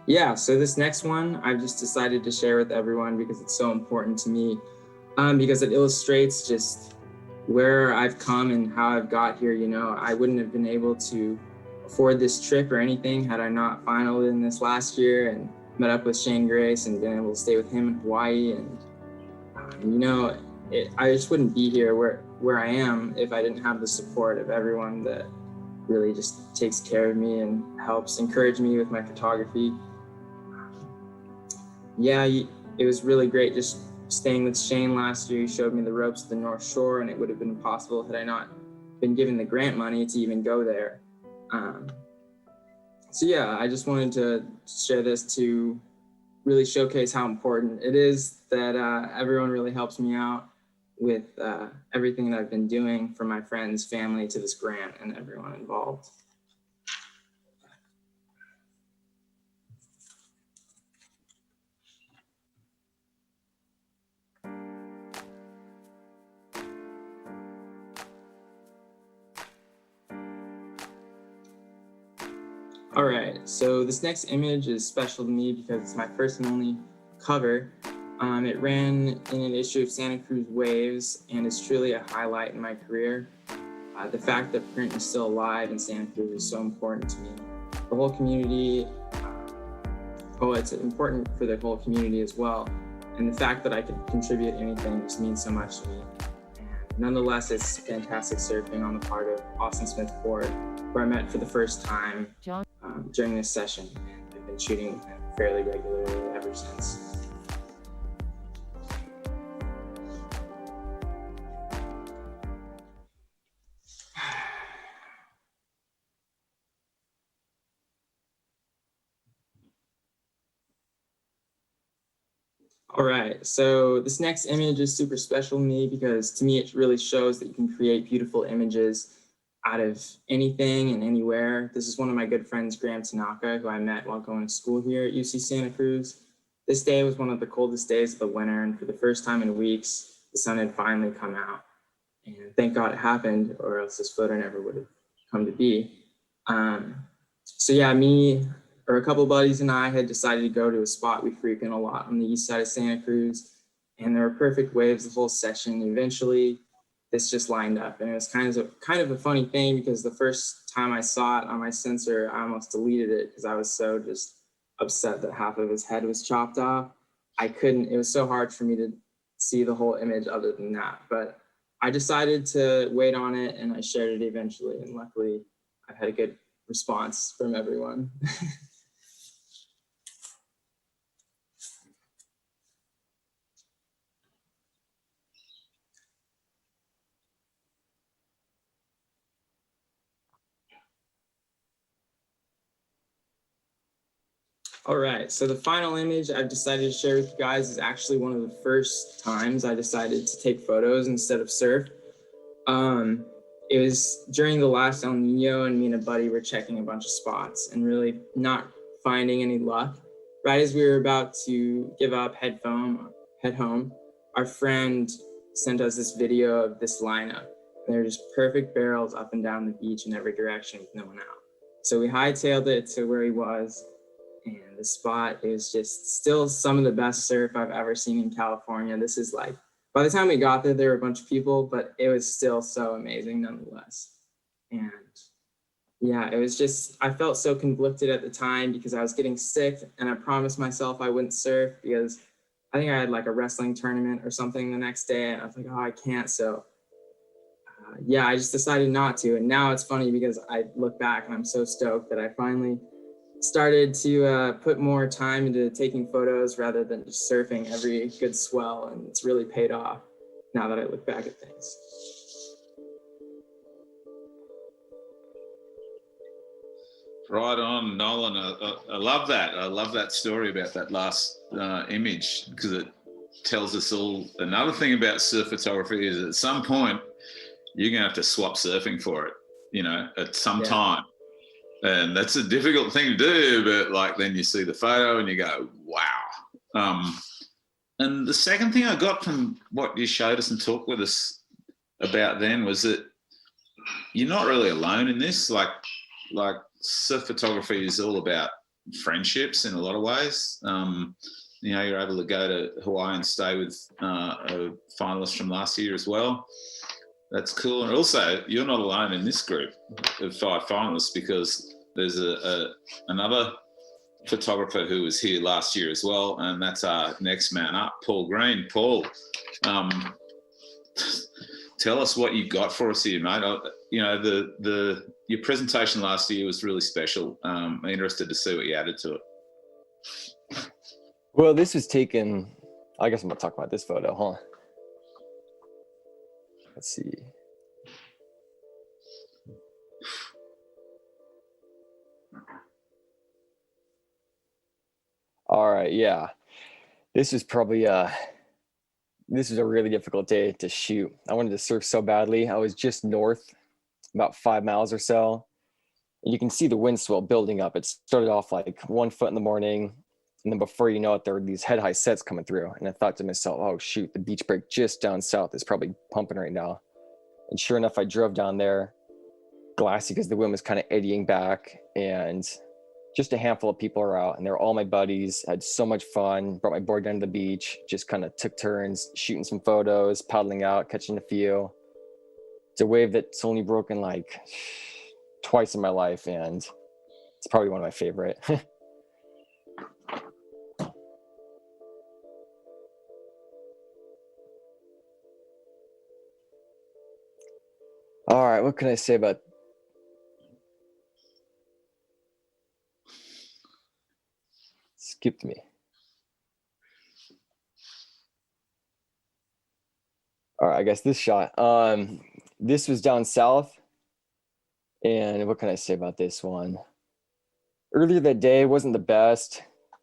Yeah, so this next one I've just decided to share with everyone because it's so important to me, because it illustrates just where I've come and how I've got here. You know, I wouldn't have been able to afford this trip or anything had I not finaled in this last year and met up with Shane Grace and been able to stay with him in Hawaii. And you know, I just wouldn't be here where I am if I didn't have the support of everyone that really just takes care of me and helps encourage me with my photography. Yeah, it was really great just staying with Shane last year. He showed me the ropes of the North Shore, and it would have been impossible had I not been given the grant money to even go there. So yeah, I just wanted to share this to really showcase how important it is that everyone really helps me out with everything that I've been doing, from my friends, family, to this grant, and everyone involved. All right, so this next image is special to me because it's my first and only cover. It ran in an issue of Santa Cruz Waves and is truly a highlight in my career. The fact that print is still alive in Santa Cruz is so important to me. The whole community, it's important for the whole community as well. And the fact that I could contribute anything just means so much to me. And nonetheless, it's fantastic surfing on the part of Austin Smith Ford, who I met for the first time during this session, and I've been shooting with him fairly regularly ever since. All right, so this next image is super special to me because to me it really shows that you can create beautiful images out of anything and anywhere. This is one of my good friends, Graham Tanaka, who I met while going to school here at UC Santa Cruz. This day was one of the coldest days of the winter, and for the first time in weeks, the sun had finally come out. And thank God it happened, or else this photo never would have come to be. So yeah, me or a couple of buddies and I had decided to go to a spot we frequent a lot on the east side of Santa Cruz, and there were perfect waves the whole session. Eventually, this just lined up, and it was kind of a funny thing because the first time I saw it on my sensor, I almost deleted it because I was so just upset that half of his head was chopped off. It was so hard for me to see the whole image other than that, but I decided to wait on it, and I shared it eventually, and luckily I've had a good response from everyone. All right, so the final image I've decided to share with you guys is actually one of the first times I decided to take photos instead of surf. It was during the last El Nino, and me and a buddy were checking a bunch of spots and really not finding any luck. Right as we were about to give up, head home, our friend sent us this video of this lineup. And they're just perfect barrels up and down the beach in every direction with no one out. So we hightailed it to where he was, and the spot is just still some of the best surf I've ever seen in California. This is like, by the time we got there were a bunch of people, but it was still so amazing nonetheless. And yeah, it was just, I felt so conflicted at the time because I was getting sick, and I promised myself I wouldn't surf because I think I had like a wrestling tournament or something the next day, and I was like, oh, I can't. So yeah, I just decided not to. And now it's funny because I look back and I'm so stoked that I finally started to put more time into taking photos rather than just surfing every good swell. And it's really paid off now that I look back at things. Right on, Nolan. I love that. I love that story about that last image, because it tells us all another thing about surf photography is at some point you're going to have to swap surfing for it, you know, at some time. And that's a difficult thing to do, but like then you see the photo and you go, wow. And the second thing I got from what you showed us and talked with us about then was that you're not really alone in this. Like surf photography is all about friendships in a lot of ways. You know, you're able to go to Hawaii and stay with a finalist from last year as well. That's cool. And also, you're not alone in this group of 5 finalists, because there's another photographer who was here last year as well, and that's our next man up, Paul Green. Paul, tell us what you got for us here, mate. You know, your presentation last year was really special. I'm interested to see what you added to it. Well, this was taken, I guess I'm gonna talk about this photo, huh? Let's see. All right, yeah. This was probably this was a really difficult day to shoot. I wanted to surf so badly. I was just north, about 5 miles or so. And you can see the wind swell building up. It started off like 1 foot in the morning, and then before you know it, there were these head high sets coming through. And I thought to myself, oh shoot, the beach break just down south is probably pumping right now. And sure enough, I drove down there, glassy because the wind was kind of eddying back, and just a handful of people are out, and they're all my buddies. I had so much fun, brought my board down to the beach, just kind of took turns shooting some photos, paddling out, catching a few. It's a wave that's only broken like twice in my life, and it's probably one of my favorite. All right, what can I say about skipped me. All right, I guess this shot. This was down south, and what can I say about this one? Earlier that day wasn't the best.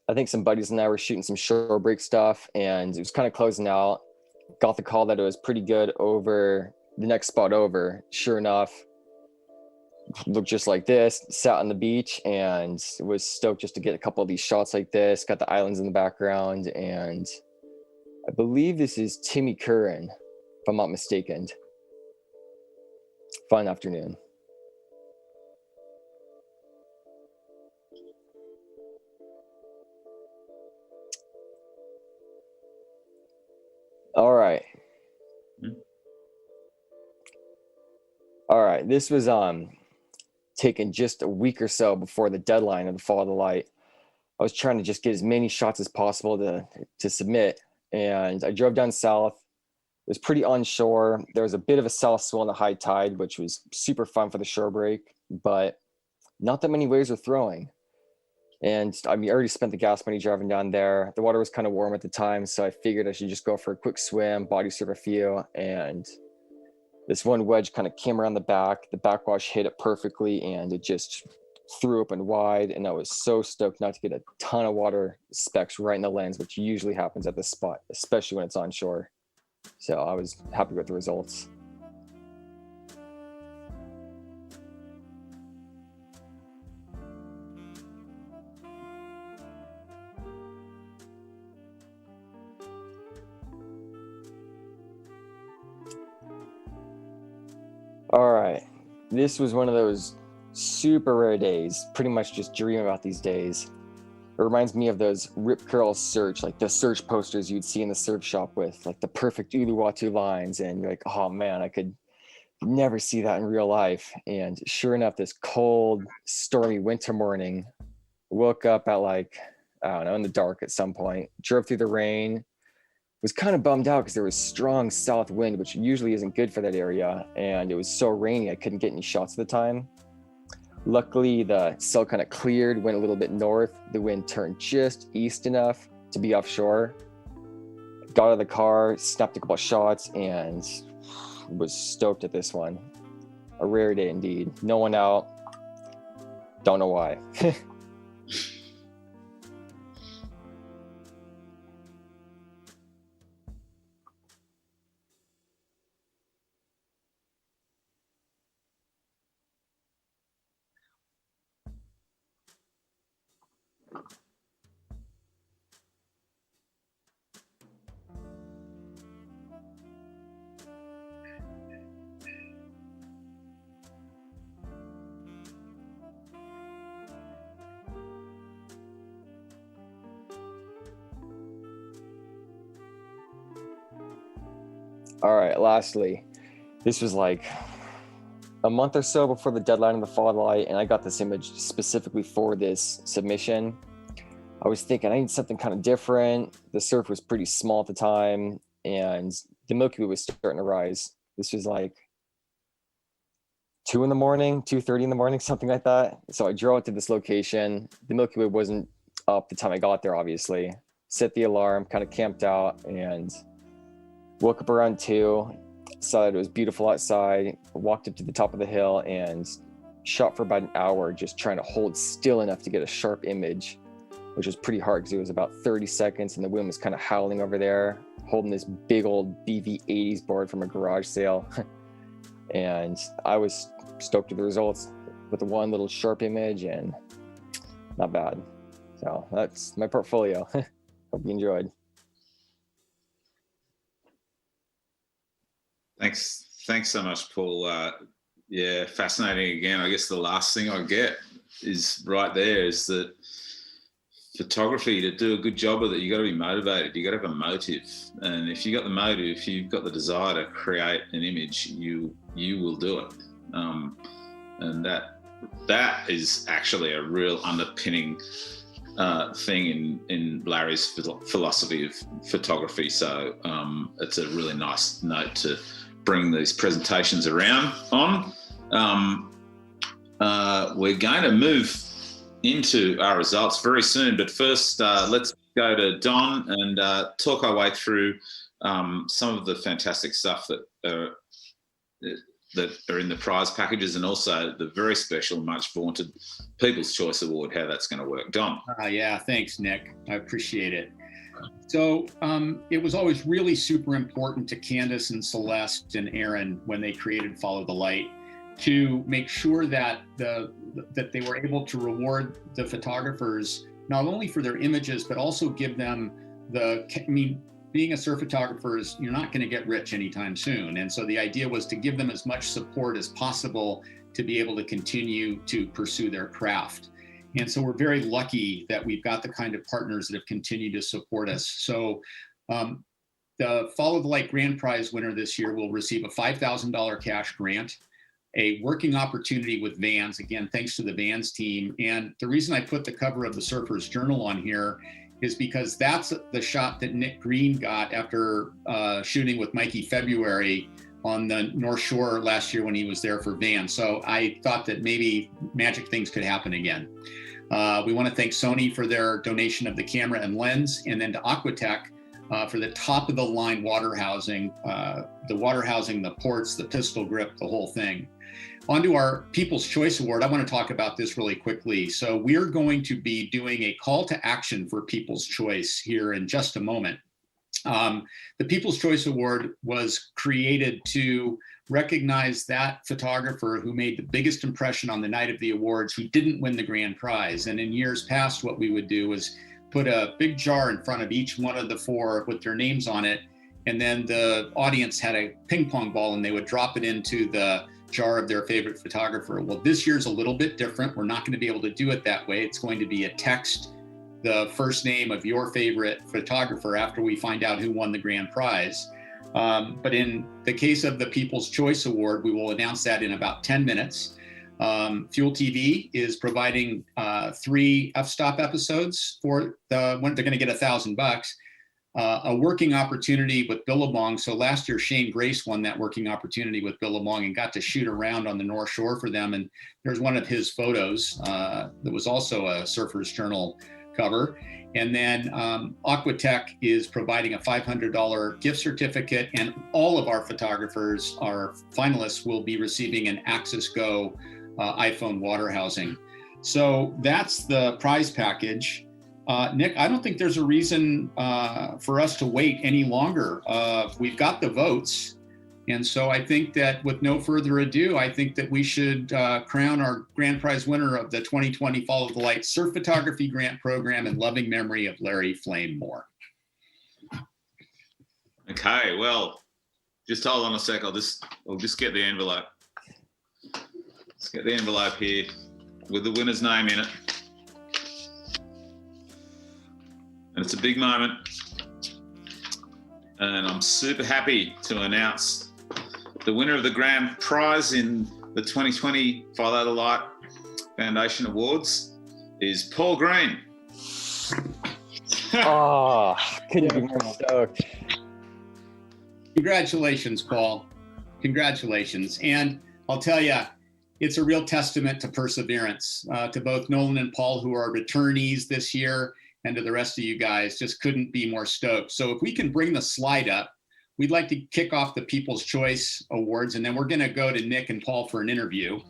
I think some buddies and I were shooting some shore break stuff, and it was kind of closing out. Got the call that it was pretty good over the next spot over. Sure enough, looked just like this, sat on the beach, and was stoked just to get a couple of these shots like this. Got the islands in the background, and I believe this is Timmy Curran, if I'm not mistaken. Fun afternoon. All right. All right, this was taken just a week or so before the deadline of the Fall of the Light. I was trying to just get as many shots as possible to submit, and I drove down south. It was pretty onshore. There was a bit of a south swell in the high tide, which was super fun for the shore break, but not that many waves were throwing. And I mean, I already spent the gas money driving down there. The water was kind of warm at the time, so I figured I should just go for a quick swim, body surf a few, and this one wedge kind of came around the backwash hit it perfectly, and it just threw open wide, and I was so stoked not to get a ton of water specks right in the lens, which usually happens at this spot, especially when it's on shore. So I was happy with the results. All right, this was one of those super rare days. Pretty much just dream about these days. It reminds me of those Rip Curl Search, like the Search posters you'd see in the surf shop with like the perfect Uluwatu lines, and you're like, oh man, I could never see that in real life. And sure enough, this cold, stormy winter morning, woke up at like, I don't know, in the dark at some point, drove through the rain, was kind of bummed out because there was strong south wind, which usually isn't good for that area. And it was so rainy, I couldn't get any shots at the time. Luckily, the cell kind of cleared, went a little bit north. The wind turned just east enough to be offshore. Got out of the car, snapped a couple shots, and was stoked at this one. A rare day indeed. No one out. Don't know why. All right, lastly, this was like a month or so before the deadline of the Fall of the Light, and I got this image specifically for this submission. I was thinking I need something kind of different. The surf was pretty small at the time, and the Milky Way was starting to rise. This was like 2 in the morning, 2:30 in the morning, something like that. So I drove to this location. The Milky Way wasn't up the time I got there, obviously. Set the alarm, kind of camped out, and woke up around 2, saw that it was beautiful outside, walked up to the top of the hill and shot for about an hour, just trying to hold still enough to get a sharp image, which was pretty hard because it was about 30 seconds and the wind was kind of howling over there, holding this big old BV80s board from a garage sale. And I was stoked with the results with the one little sharp image, and not bad. So that's my portfolio. Hope you enjoyed. Thanks so much, Paul. Yeah, fascinating again. I guess the last thing I get is right there is that photography, to do a good job of it, you got to be motivated. You got to have a motive, and if you got the motive, if you've got the desire to create an image, you will do it. And that is actually a real underpinning thing in Larry's philosophy of photography. So it's a really nice note to bring these presentations around on. We're going to move into our results very soon, but first let's go to Don and talk our way through some of the fantastic stuff that are in the prize packages, and also the very special, much vaunted People's Choice Award, how that's going to work. Don. Yeah, thanks, Nick. I appreciate it. So it was always really super important to Candace and Celeste and Aaron when they created Follow the Light to make sure that that they were able to reward the photographers not only for their images, but also give them being a surf photographer is, you're not going to get rich anytime soon. And so the idea was to give them as much support as possible to be able to continue to pursue their craft. And so we're very lucky that we've got the kind of partners that have continued to support us. So the Follow the Light Grand Prize winner this year will receive a $5,000 cash grant, a working opportunity with Vans, again, thanks to the Vans team. And the reason I put the cover of the Surfer's Journal on here is because that's the shot that Nick Green got after shooting with Mikey February on the North Shore last year when he was there for Vans. So I thought that maybe magic things could happen again. We want to thank Sony for their donation of the camera and lens, and then to Aquatech for the top of the line water housing, the ports, the pistol grip, the whole thing. On to our People's Choice Award. I want to talk about this really quickly. So we're going to be doing a call to action for People's Choice here in just a moment. The People's Choice Award was created to recognize that photographer who made the biggest impression on the night of the awards who didn't win the grand prize. And in years past, what we would do is put a big jar in front of each one of the four with their names on it. And then the audience had a ping pong ball and they would drop it into the jar of their favorite photographer. Well, this year's a little bit different. We're not going to be able to do it that way. It's going to be a text, the first name of your favorite photographer after we find out who won the grand prize. But in the case of the People's Choice Award, we will announce that in about 10 minutes. Fuel TV is providing 3 f-stop episodes for when they're going to get $1,000. A working opportunity with Billabong. So last year, Shane Grace won that working opportunity with Billabong and got to shoot around on the North Shore for them. And there's one of his photos that was also a Surfer's Journal cover. And then Aquatech is providing a $500 gift certificate, and all of our photographers, our finalists, will be receiving an Axis Go iPhone water housing. So that's the prize package. Nick, I don't think there's a reason for us to wait any longer. We've got the votes. And so I think that with no further ado, I think that we should crown our grand prize winner of the 2020 Follow the Light Surf Photography Grant Program in loving memory of Larry Flame Moore. Okay, well, just hold on a sec. I'll just get the envelope. Let's get the envelope here with the winner's name in it. And it's a big moment. And I'm super happy to announce the winner of the grand prize in the 2020 Follow the Light Foundation Awards is Paul Green. Oh, couldn't be more stoked. Congratulations, Paul. Congratulations. And I'll tell you, it's a real testament to perseverance, to both Nolan and Paul, who are returnees this year, and to the rest of you guys. Just couldn't be more stoked. So if we can bring the slide up, we'd like to kick off the People's Choice Awards, and then we're going to go to Nick and Paul for an interview.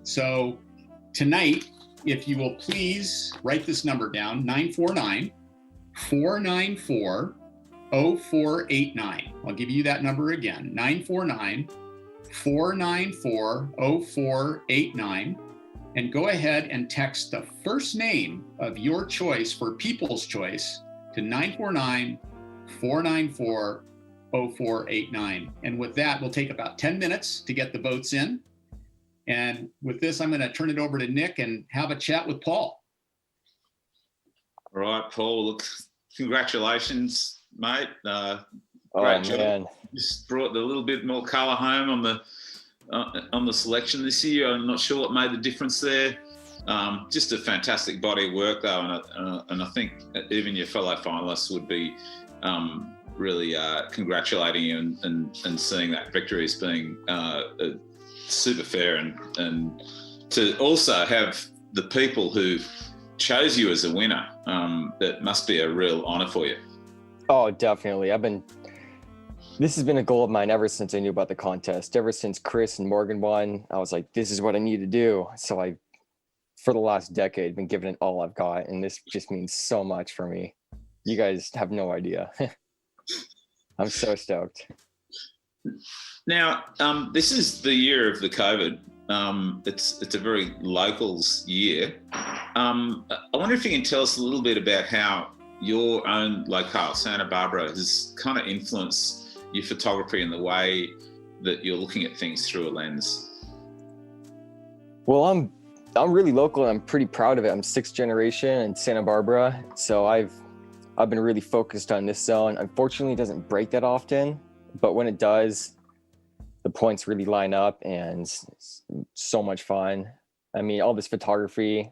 So tonight, if you will please write this number down, 949-494-0489. I'll give you that number again, 949-494-0489. And go ahead and text the first name of your choice for People's Choice to 949-494-0489. And with that, we'll take about 10 minutes to get the votes in. And with this, I'm going to turn it over to Nick and have a chat with Paul. All right, Paul, look, congratulations, mate. Great job. Man. Just brought a little bit more colour home on the selection this year. I'm not sure what made the difference there. Just a fantastic body of work, though, and I think even your fellow finalists would be really congratulating you and seeing that victory as being super fair, and to also have the people who chose you as a winner. That must be a real honour for you. Oh, definitely. This has been a goal of mine ever since I knew about the contest. Ever since Chris and Morgan won, I was like, this is what I need to do. So for the last decade, been giving it all I've got, and this just means so much for me. You guys have no idea. I'm so stoked. Now, this is the year of the COVID. It's a very locals year. I wonder if you can tell us a little bit about how your own locale, Santa Barbara, has kind of influenced your photography and the way that you're looking at things through a lens. Well, I'm really local and I'm pretty proud of it. I'm 6th generation in Santa Barbara, so I've been really focused on this zone. Unfortunately, it doesn't break that often, but when it does, the points really line up, and it's so much fun. I mean, all this photography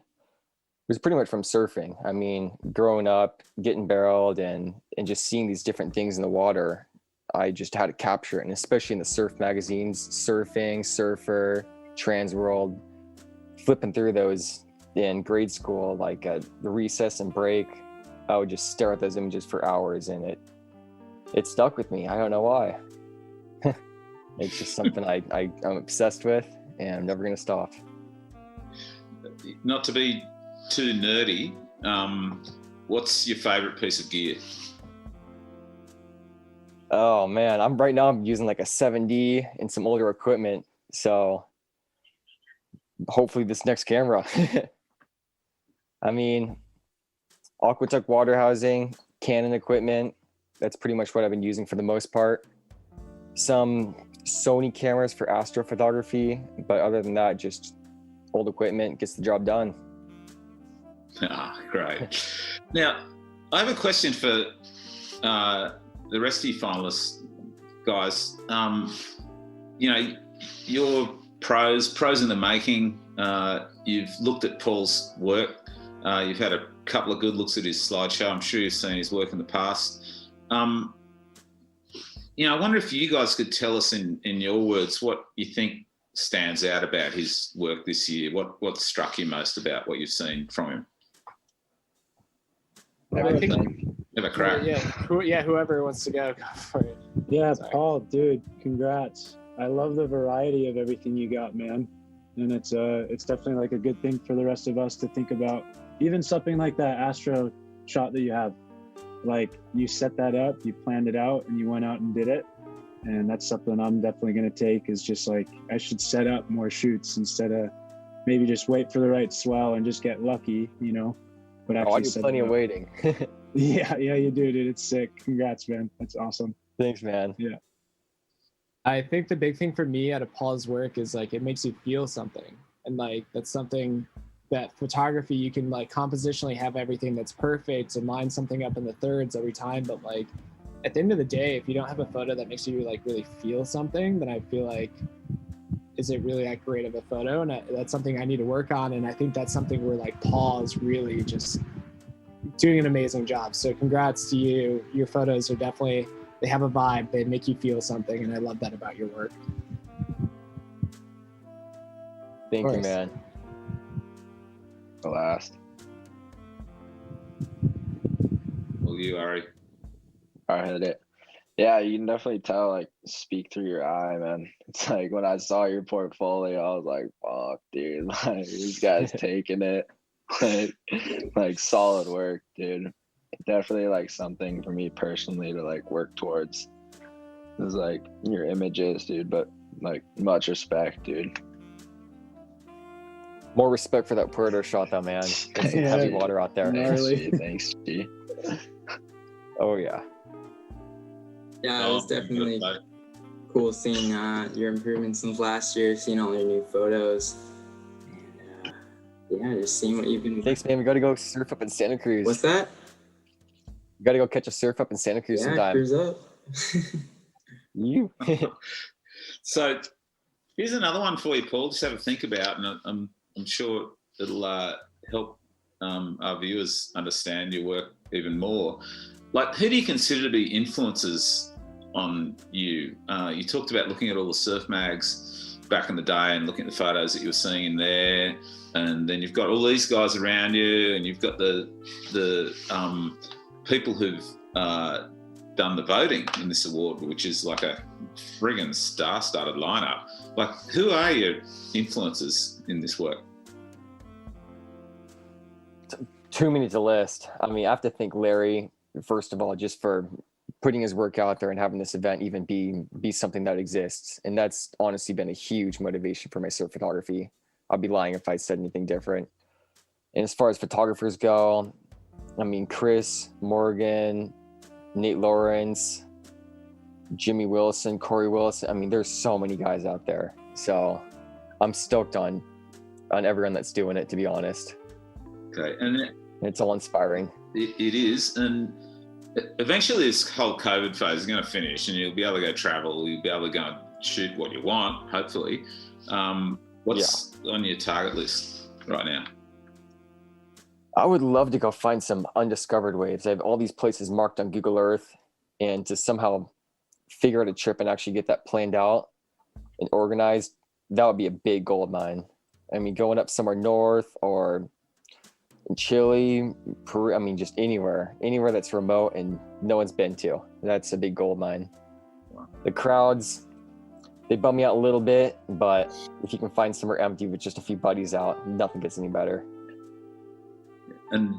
was pretty much from surfing. I mean, growing up, getting barreled and just seeing these different things in the water, I just had to capture it. And especially in the surf magazines, Surfing, Surfer, Transworld, flipping through those in grade school, like at the recess and break, I would just stare at those images for hours, and it stuck with me. I don't know why. It's just something I'm obsessed with, and I'm never gonna stop. Not to be too nerdy, what's your favorite piece of gear? Oh man, I'm using like a 7D and some older equipment. So hopefully this next camera. I mean, Aquatech water housing, Canon equipment. That's pretty much what I've been using for the most part. Some Sony cameras for astrophotography, but other than that, just old equipment gets the job done. Ah, great. Now, I have a question for the rest of you finalists, guys. You know, you're pros in the making. You've looked at Paul's work. You've had a couple of good looks at his slideshow. I'm sure you've seen his work in the past. You know, I wonder if you guys could tell us in your words what you think stands out about his work this year. What struck you most about what you've seen from him? I think, Have a crack. yeah, whoever wants to go for it. Yeah, Sorry. Paul, dude, congrats. I love the variety of everything you got, man. And it's definitely like a good thing for the rest of us to think about. Even something like that Astro shot that you have. Like, you set that up, you planned it out, and you went out and did it. And that's something I'm definitely going to take, is just like, I should set up more shoots instead of maybe just wait for the right swell and just get lucky, you know? But Oh, I actually do set plenty it of up. waiting. Yeah, you do, dude. It's sick. Congrats, man. That's awesome. Thanks, man. I think the big thing for me out of Paul's work is like it makes you feel something, and like that's something that photography you can like compositionally have everything that's perfect and line something up in the thirds every time, but like at the end of the day, if you don't have a photo that makes you like really feel something, then I feel like, is it really that great of a photo? And that's something I need to work on, and I think that's something where like Paul's really just doing an amazing job. So congrats to you. Your photos are definitely, they have a vibe, they make you feel something, and I love that about your work. Thank you, course. man. The last. Well, you, Ari. I hit it. Yeah, you can definitely tell, like, speak through your eye, man. It's like when I saw your portfolio, I was like, fuck, dude, like, this guy's taking it. Like solid work, dude. Definitely like something for me personally to like work towards. Is like your images, dude, but like much respect, dude. More respect for that Puerto shot, though, man. There's some Yeah. heavy water out there. Gnarly. Thanks, G. Oh yeah. Yeah, it was definitely cool seeing your improvements since last year, seeing all your new photos. And yeah, just seeing what you've been. Thanks, man. We gotta go surf up in Santa Cruz. What's that? We gotta go catch a surf up in Santa Cruz Yeah, sometime. cruise up. You. So here's another one for you, Paul. Just have a think about, and I'm sure it'll help our viewers understand your work even more. Like, who do you consider to be influences on you? You talked about looking at all the surf mags back in the day and looking at the photos that you were seeing in there, and then you've got all these guys around you, and you've got the people who've done the voting in this award, which is like a friggin' star-studded lineup. Like, who are your influences in this work? Too many to list. I mean, I have to thank Larry, first of all, just for putting his work out there and having this event even be something that exists. And that's honestly been a huge motivation for my surf photography. I'd be lying if I said anything different. And as far as photographers go, I mean, Chris, Morgan, Nate Lawrence, Jimmy Wilson, Corey Wilson. I mean, there's so many guys out there. So I'm stoked on everyone that's doing it, to be honest. Okay, and It's all inspiring. it is, and eventually this whole COVID phase is going to finish, and you'll be able to go travel. You'll be able to go and shoot what you want, hopefully. What's on your target list right now? I would love to go find some undiscovered waves. I have all these places marked on Google Earth, and to somehow figure out a trip and actually get that planned out and organized, that would be a big goal of mine. I mean, going up somewhere north or in Chile, Peru, I mean, just anywhere that's remote and no one's been to. That's a big goal of mine. The crowds, they bum me out a little bit, but if you can find somewhere empty with just a few buddies out, nothing gets any better. And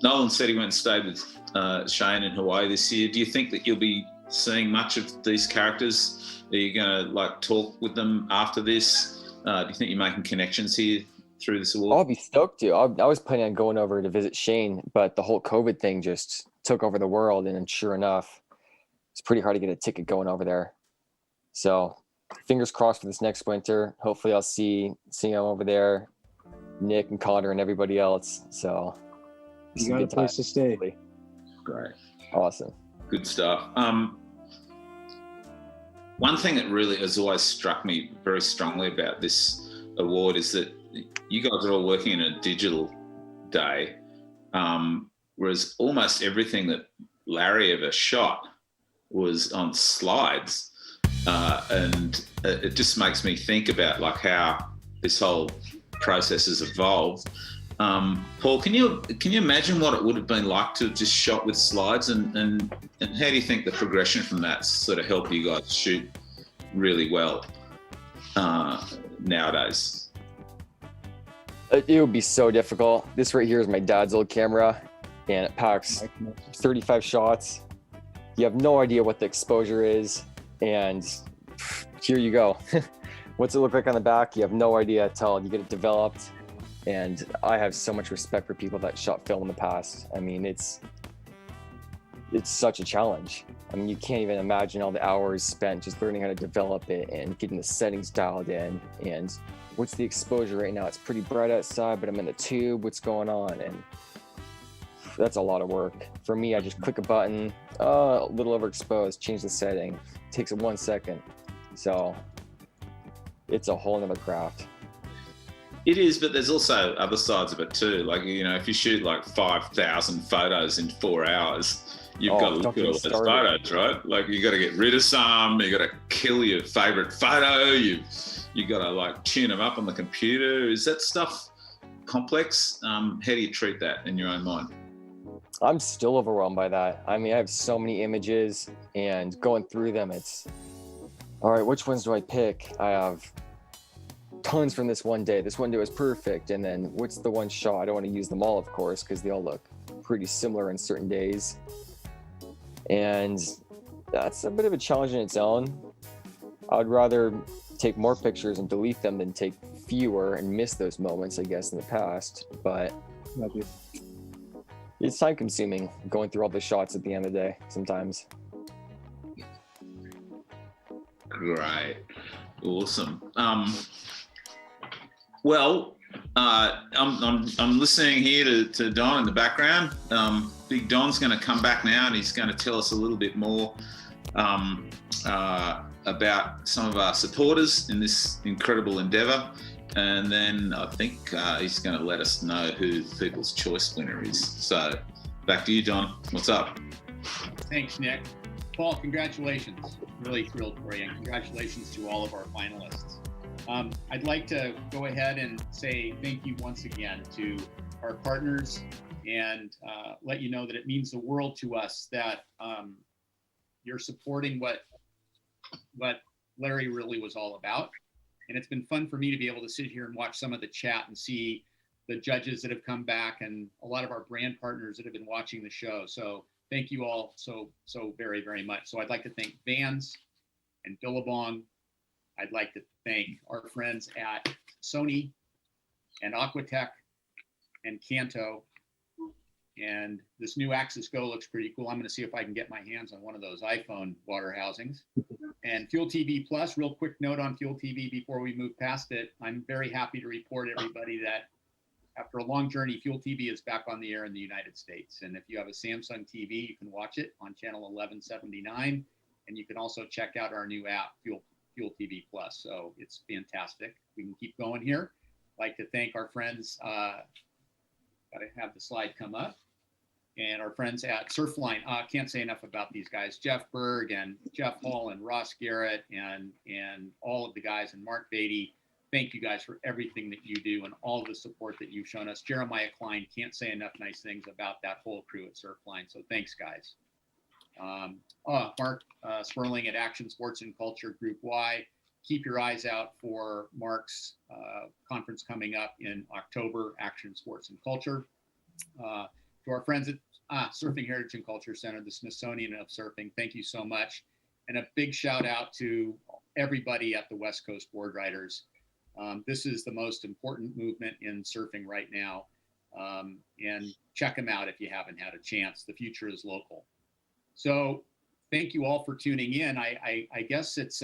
Nolan said he went and stayed with Shane in Hawaii this year. Do you think that you'll be seeing much of these characters? Are you going to like talk with them after this? Do you think you're making connections here through this award? I'll be stoked to. I was planning on going over to visit Shane, but the whole COVID thing just took over the world. And sure enough, it's pretty hard to get a ticket going over there. So fingers crossed for this next winter. Hopefully I'll see him over there, Nick and Connor and everybody else. So You got a place to stay. Great. Awesome. Good stuff. One thing that really has always struck me very strongly about this award is that you guys are all working in a digital day, whereas almost everything that Larry ever shot was on slides. And it just makes me think about like how this whole process has evolved. Paul, can you imagine what it would have been like to have just shot with slides, and how do you think the progression from that sort of helped you guys shoot really well nowadays? It would be so difficult. This right here is my dad's old camera, and it packs 35 shots. You have no idea what the exposure is, and here you go. What's it look like on the back? You have no idea until you get it developed. And I have so much respect for people that shot film in the past. I mean, it's such a challenge. I mean, you can't even imagine all the hours spent just learning how to develop it and getting the settings dialed in. And what's the exposure right now? It's pretty bright outside, but I'm in the tube. What's going on? And that's a lot of work. For me, I just click a button, a little overexposed, change the setting. It takes 1 second. So it's a whole nother craft. It is, but there's also other sides of it too. Like, you know, if you shoot like 5,000 photos in 4 hours, you've got to look at all those photos, right? Like, you got to get rid of some, you got to kill your favorite photo, you got to like tune them up on the computer. Is that stuff complex? How do you treat that in your own mind? I'm still overwhelmed by that. I mean, I have so many images, and going through them, it's, all right, which ones do I pick? I have tons from this one day. This one day was perfect. And then what's the one shot? I don't want to use them all, of course, because they all look pretty similar in certain days. And that's a bit of a challenge in its own. I'd rather take more pictures and delete them than take fewer and miss those moments, I guess, in the past. But it's time consuming going through all the shots at the end of the day sometimes. Great. Awesome. Well, I'm listening here to Don in the background. Big Don's going to come back now, and he's going to tell us a little bit more about some of our supporters in this incredible endeavour. And then I think he's going to let us know who the People's Choice winner is. So back to you, Don. What's up? Thanks, Nick. Paul, congratulations. Really thrilled for you, and congratulations to all of our finalists. I'd like to go ahead and say thank you once again to our partners, and let you know that it means the world to us that you're supporting what Larry really was all about. And it's been fun for me to be able to sit here and watch some of the chat and see the judges that have come back and a lot of our brand partners that have been watching the show. So thank you all so very, very much. So I'd like to thank Vans and Billabong. I'd like to thank our friends at Sony and Aquatech and Kanto. And this new Axis Go looks pretty cool. I'm going to see if I can get my hands on one of those iPhone water housings. And Fuel TV Plus, real quick note on Fuel TV before we move past it. I'm very happy to report everybody that after a long journey, Fuel TV is back on the air in the United States. And if you have a Samsung TV, you can watch it on channel 1179. And you can also check out our new app, Fuel TV Plus. So it's fantastic. We can keep going here. I'd like to thank our friends. Got to have the slide come up. And our friends at Surfline. Can't say enough about these guys. Jeff Berg and Jeff Hall and Ross Garrett and all of the guys, and Mark Beatty. thank you guys for everything that you do and all the support that you've shown us. Jeremiah Klein can't say enough nice things about that whole crew at Surfline. So thanks, guys. Mark Sperling at Action Sports and Culture Group Y. Keep your eyes out for Mark's conference coming up in October, Action Sports and Culture. To our friends at Surfing Heritage and Culture Center, the Smithsonian of Surfing, thank you so much. And a big shout out to everybody at the West Coast Board Riders. This is the most important movement in surfing right now. And check them out if you haven't had a chance. The future is local. So thank you all for tuning in. I guess it's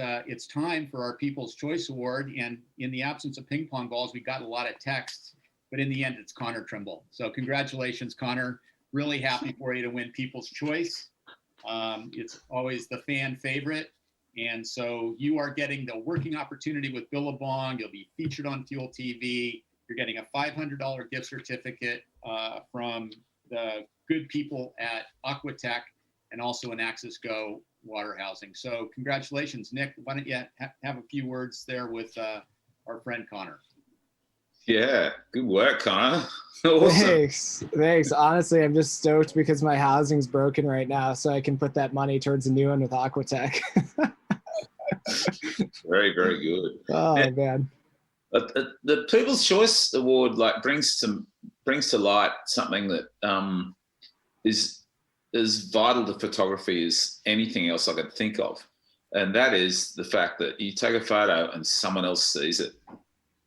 time for our People's Choice Award. And in the absence of ping pong balls, we got a lot of texts, but in the end, it's Connor Trimble. So congratulations, Connor. Really happy for you to win People's Choice. It's always the fan favorite. And so you are getting the working opportunity with Billabong. You'll be featured on Fuel TV. You're getting a $500 gift certificate from the good people at Aquatech, and also an Axis Go water housing. So congratulations, Nick. Why don't you have a few words there with our friend Connor? Yeah, good work, Connor. Awesome. Thanks. Honestly, I'm just stoked because my housing's broken right now, so I can put that money towards a new one with Aquatech. Very, very good. Oh, man. The People's Choice Award brings to light something that is as vital to photography as anything else I could think of, and that is the fact that you take a photo and someone else sees it.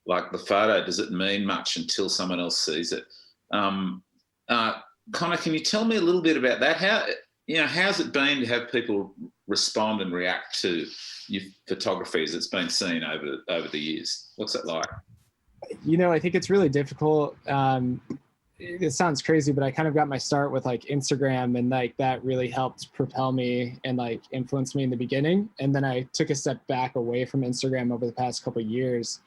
Like the photo doesn't mean much until someone else sees it. Connor, can you tell me a little bit about that? How's it been to have people respond and react to your photography as it's been seen over the years? What's that like? I think it's really difficult. It sounds crazy, but I kind of got my start with Instagram, and that really helped propel me and influence me in the beginning. And then I took a step back away from Instagram over the past couple of years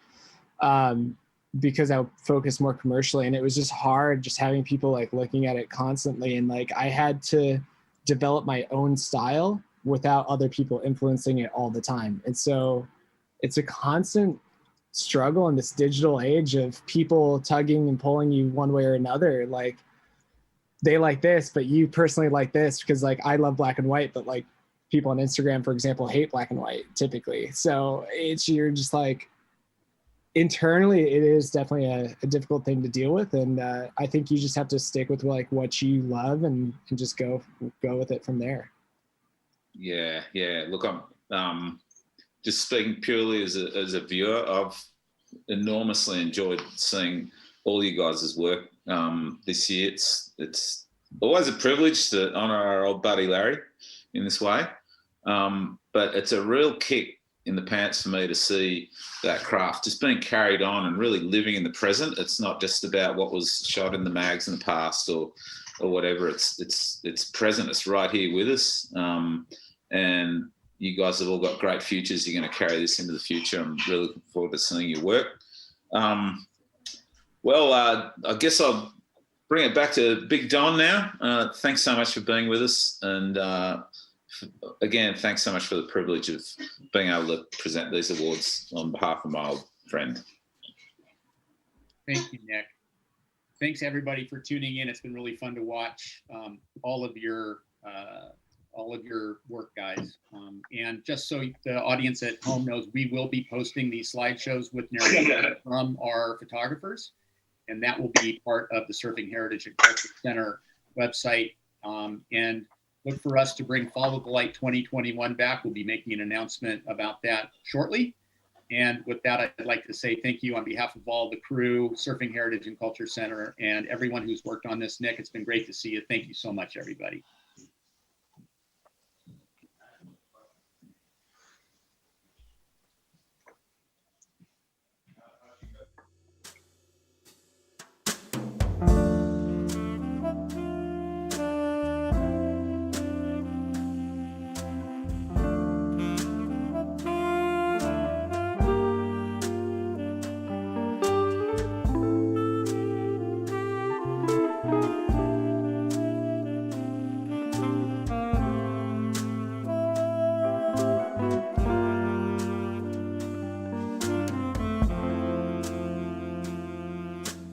because I focused more commercially, and it was just hard just having people looking at it constantly. And I had to develop my own style without other people influencing it all the time. And so it's a constant struggle in this digital age of people tugging and pulling you one way or another. They like this, but you personally like this because I love black and white, but people on Instagram, for example, hate black and white typically. So you're just internally, it is definitely a difficult thing to deal with. And I think you just have to stick with what you love and just go with it from there. Yeah. Look, I'm just speaking purely as a viewer. I've enormously enjoyed seeing all you guys' work this year. It's always a privilege to honour our old buddy Larry in this way, but it's a real kick in the pants for me to see that craft just being carried on and really living in the present. It's not just about what was shot in the mags in the past or whatever. It's present. It's right here with us. And you guys have all got great futures. You're going to carry this into the future. I'm really looking forward to seeing your work. I guess I'll bring it back to Big Don now. Thanks so much for being with us. And again, thanks so much for the privilege of being able to present these awards on behalf of my old friend. Thank you, Nick. Thanks everybody for tuning in. It's been really fun to watch all of your work, guys. And just so the audience at home knows, we will be posting these slideshows with narration from our photographers, and that will be part of the Surfing Heritage and Culture Center website. And look for us to bring Follow the Light 2021 back. We'll be making an announcement about that shortly. And with that, I'd like to say thank you on behalf of all the crew, Surfing Heritage and Culture Center, and everyone who's worked on this. Nick, it's been great to see you. Thank you so much, everybody.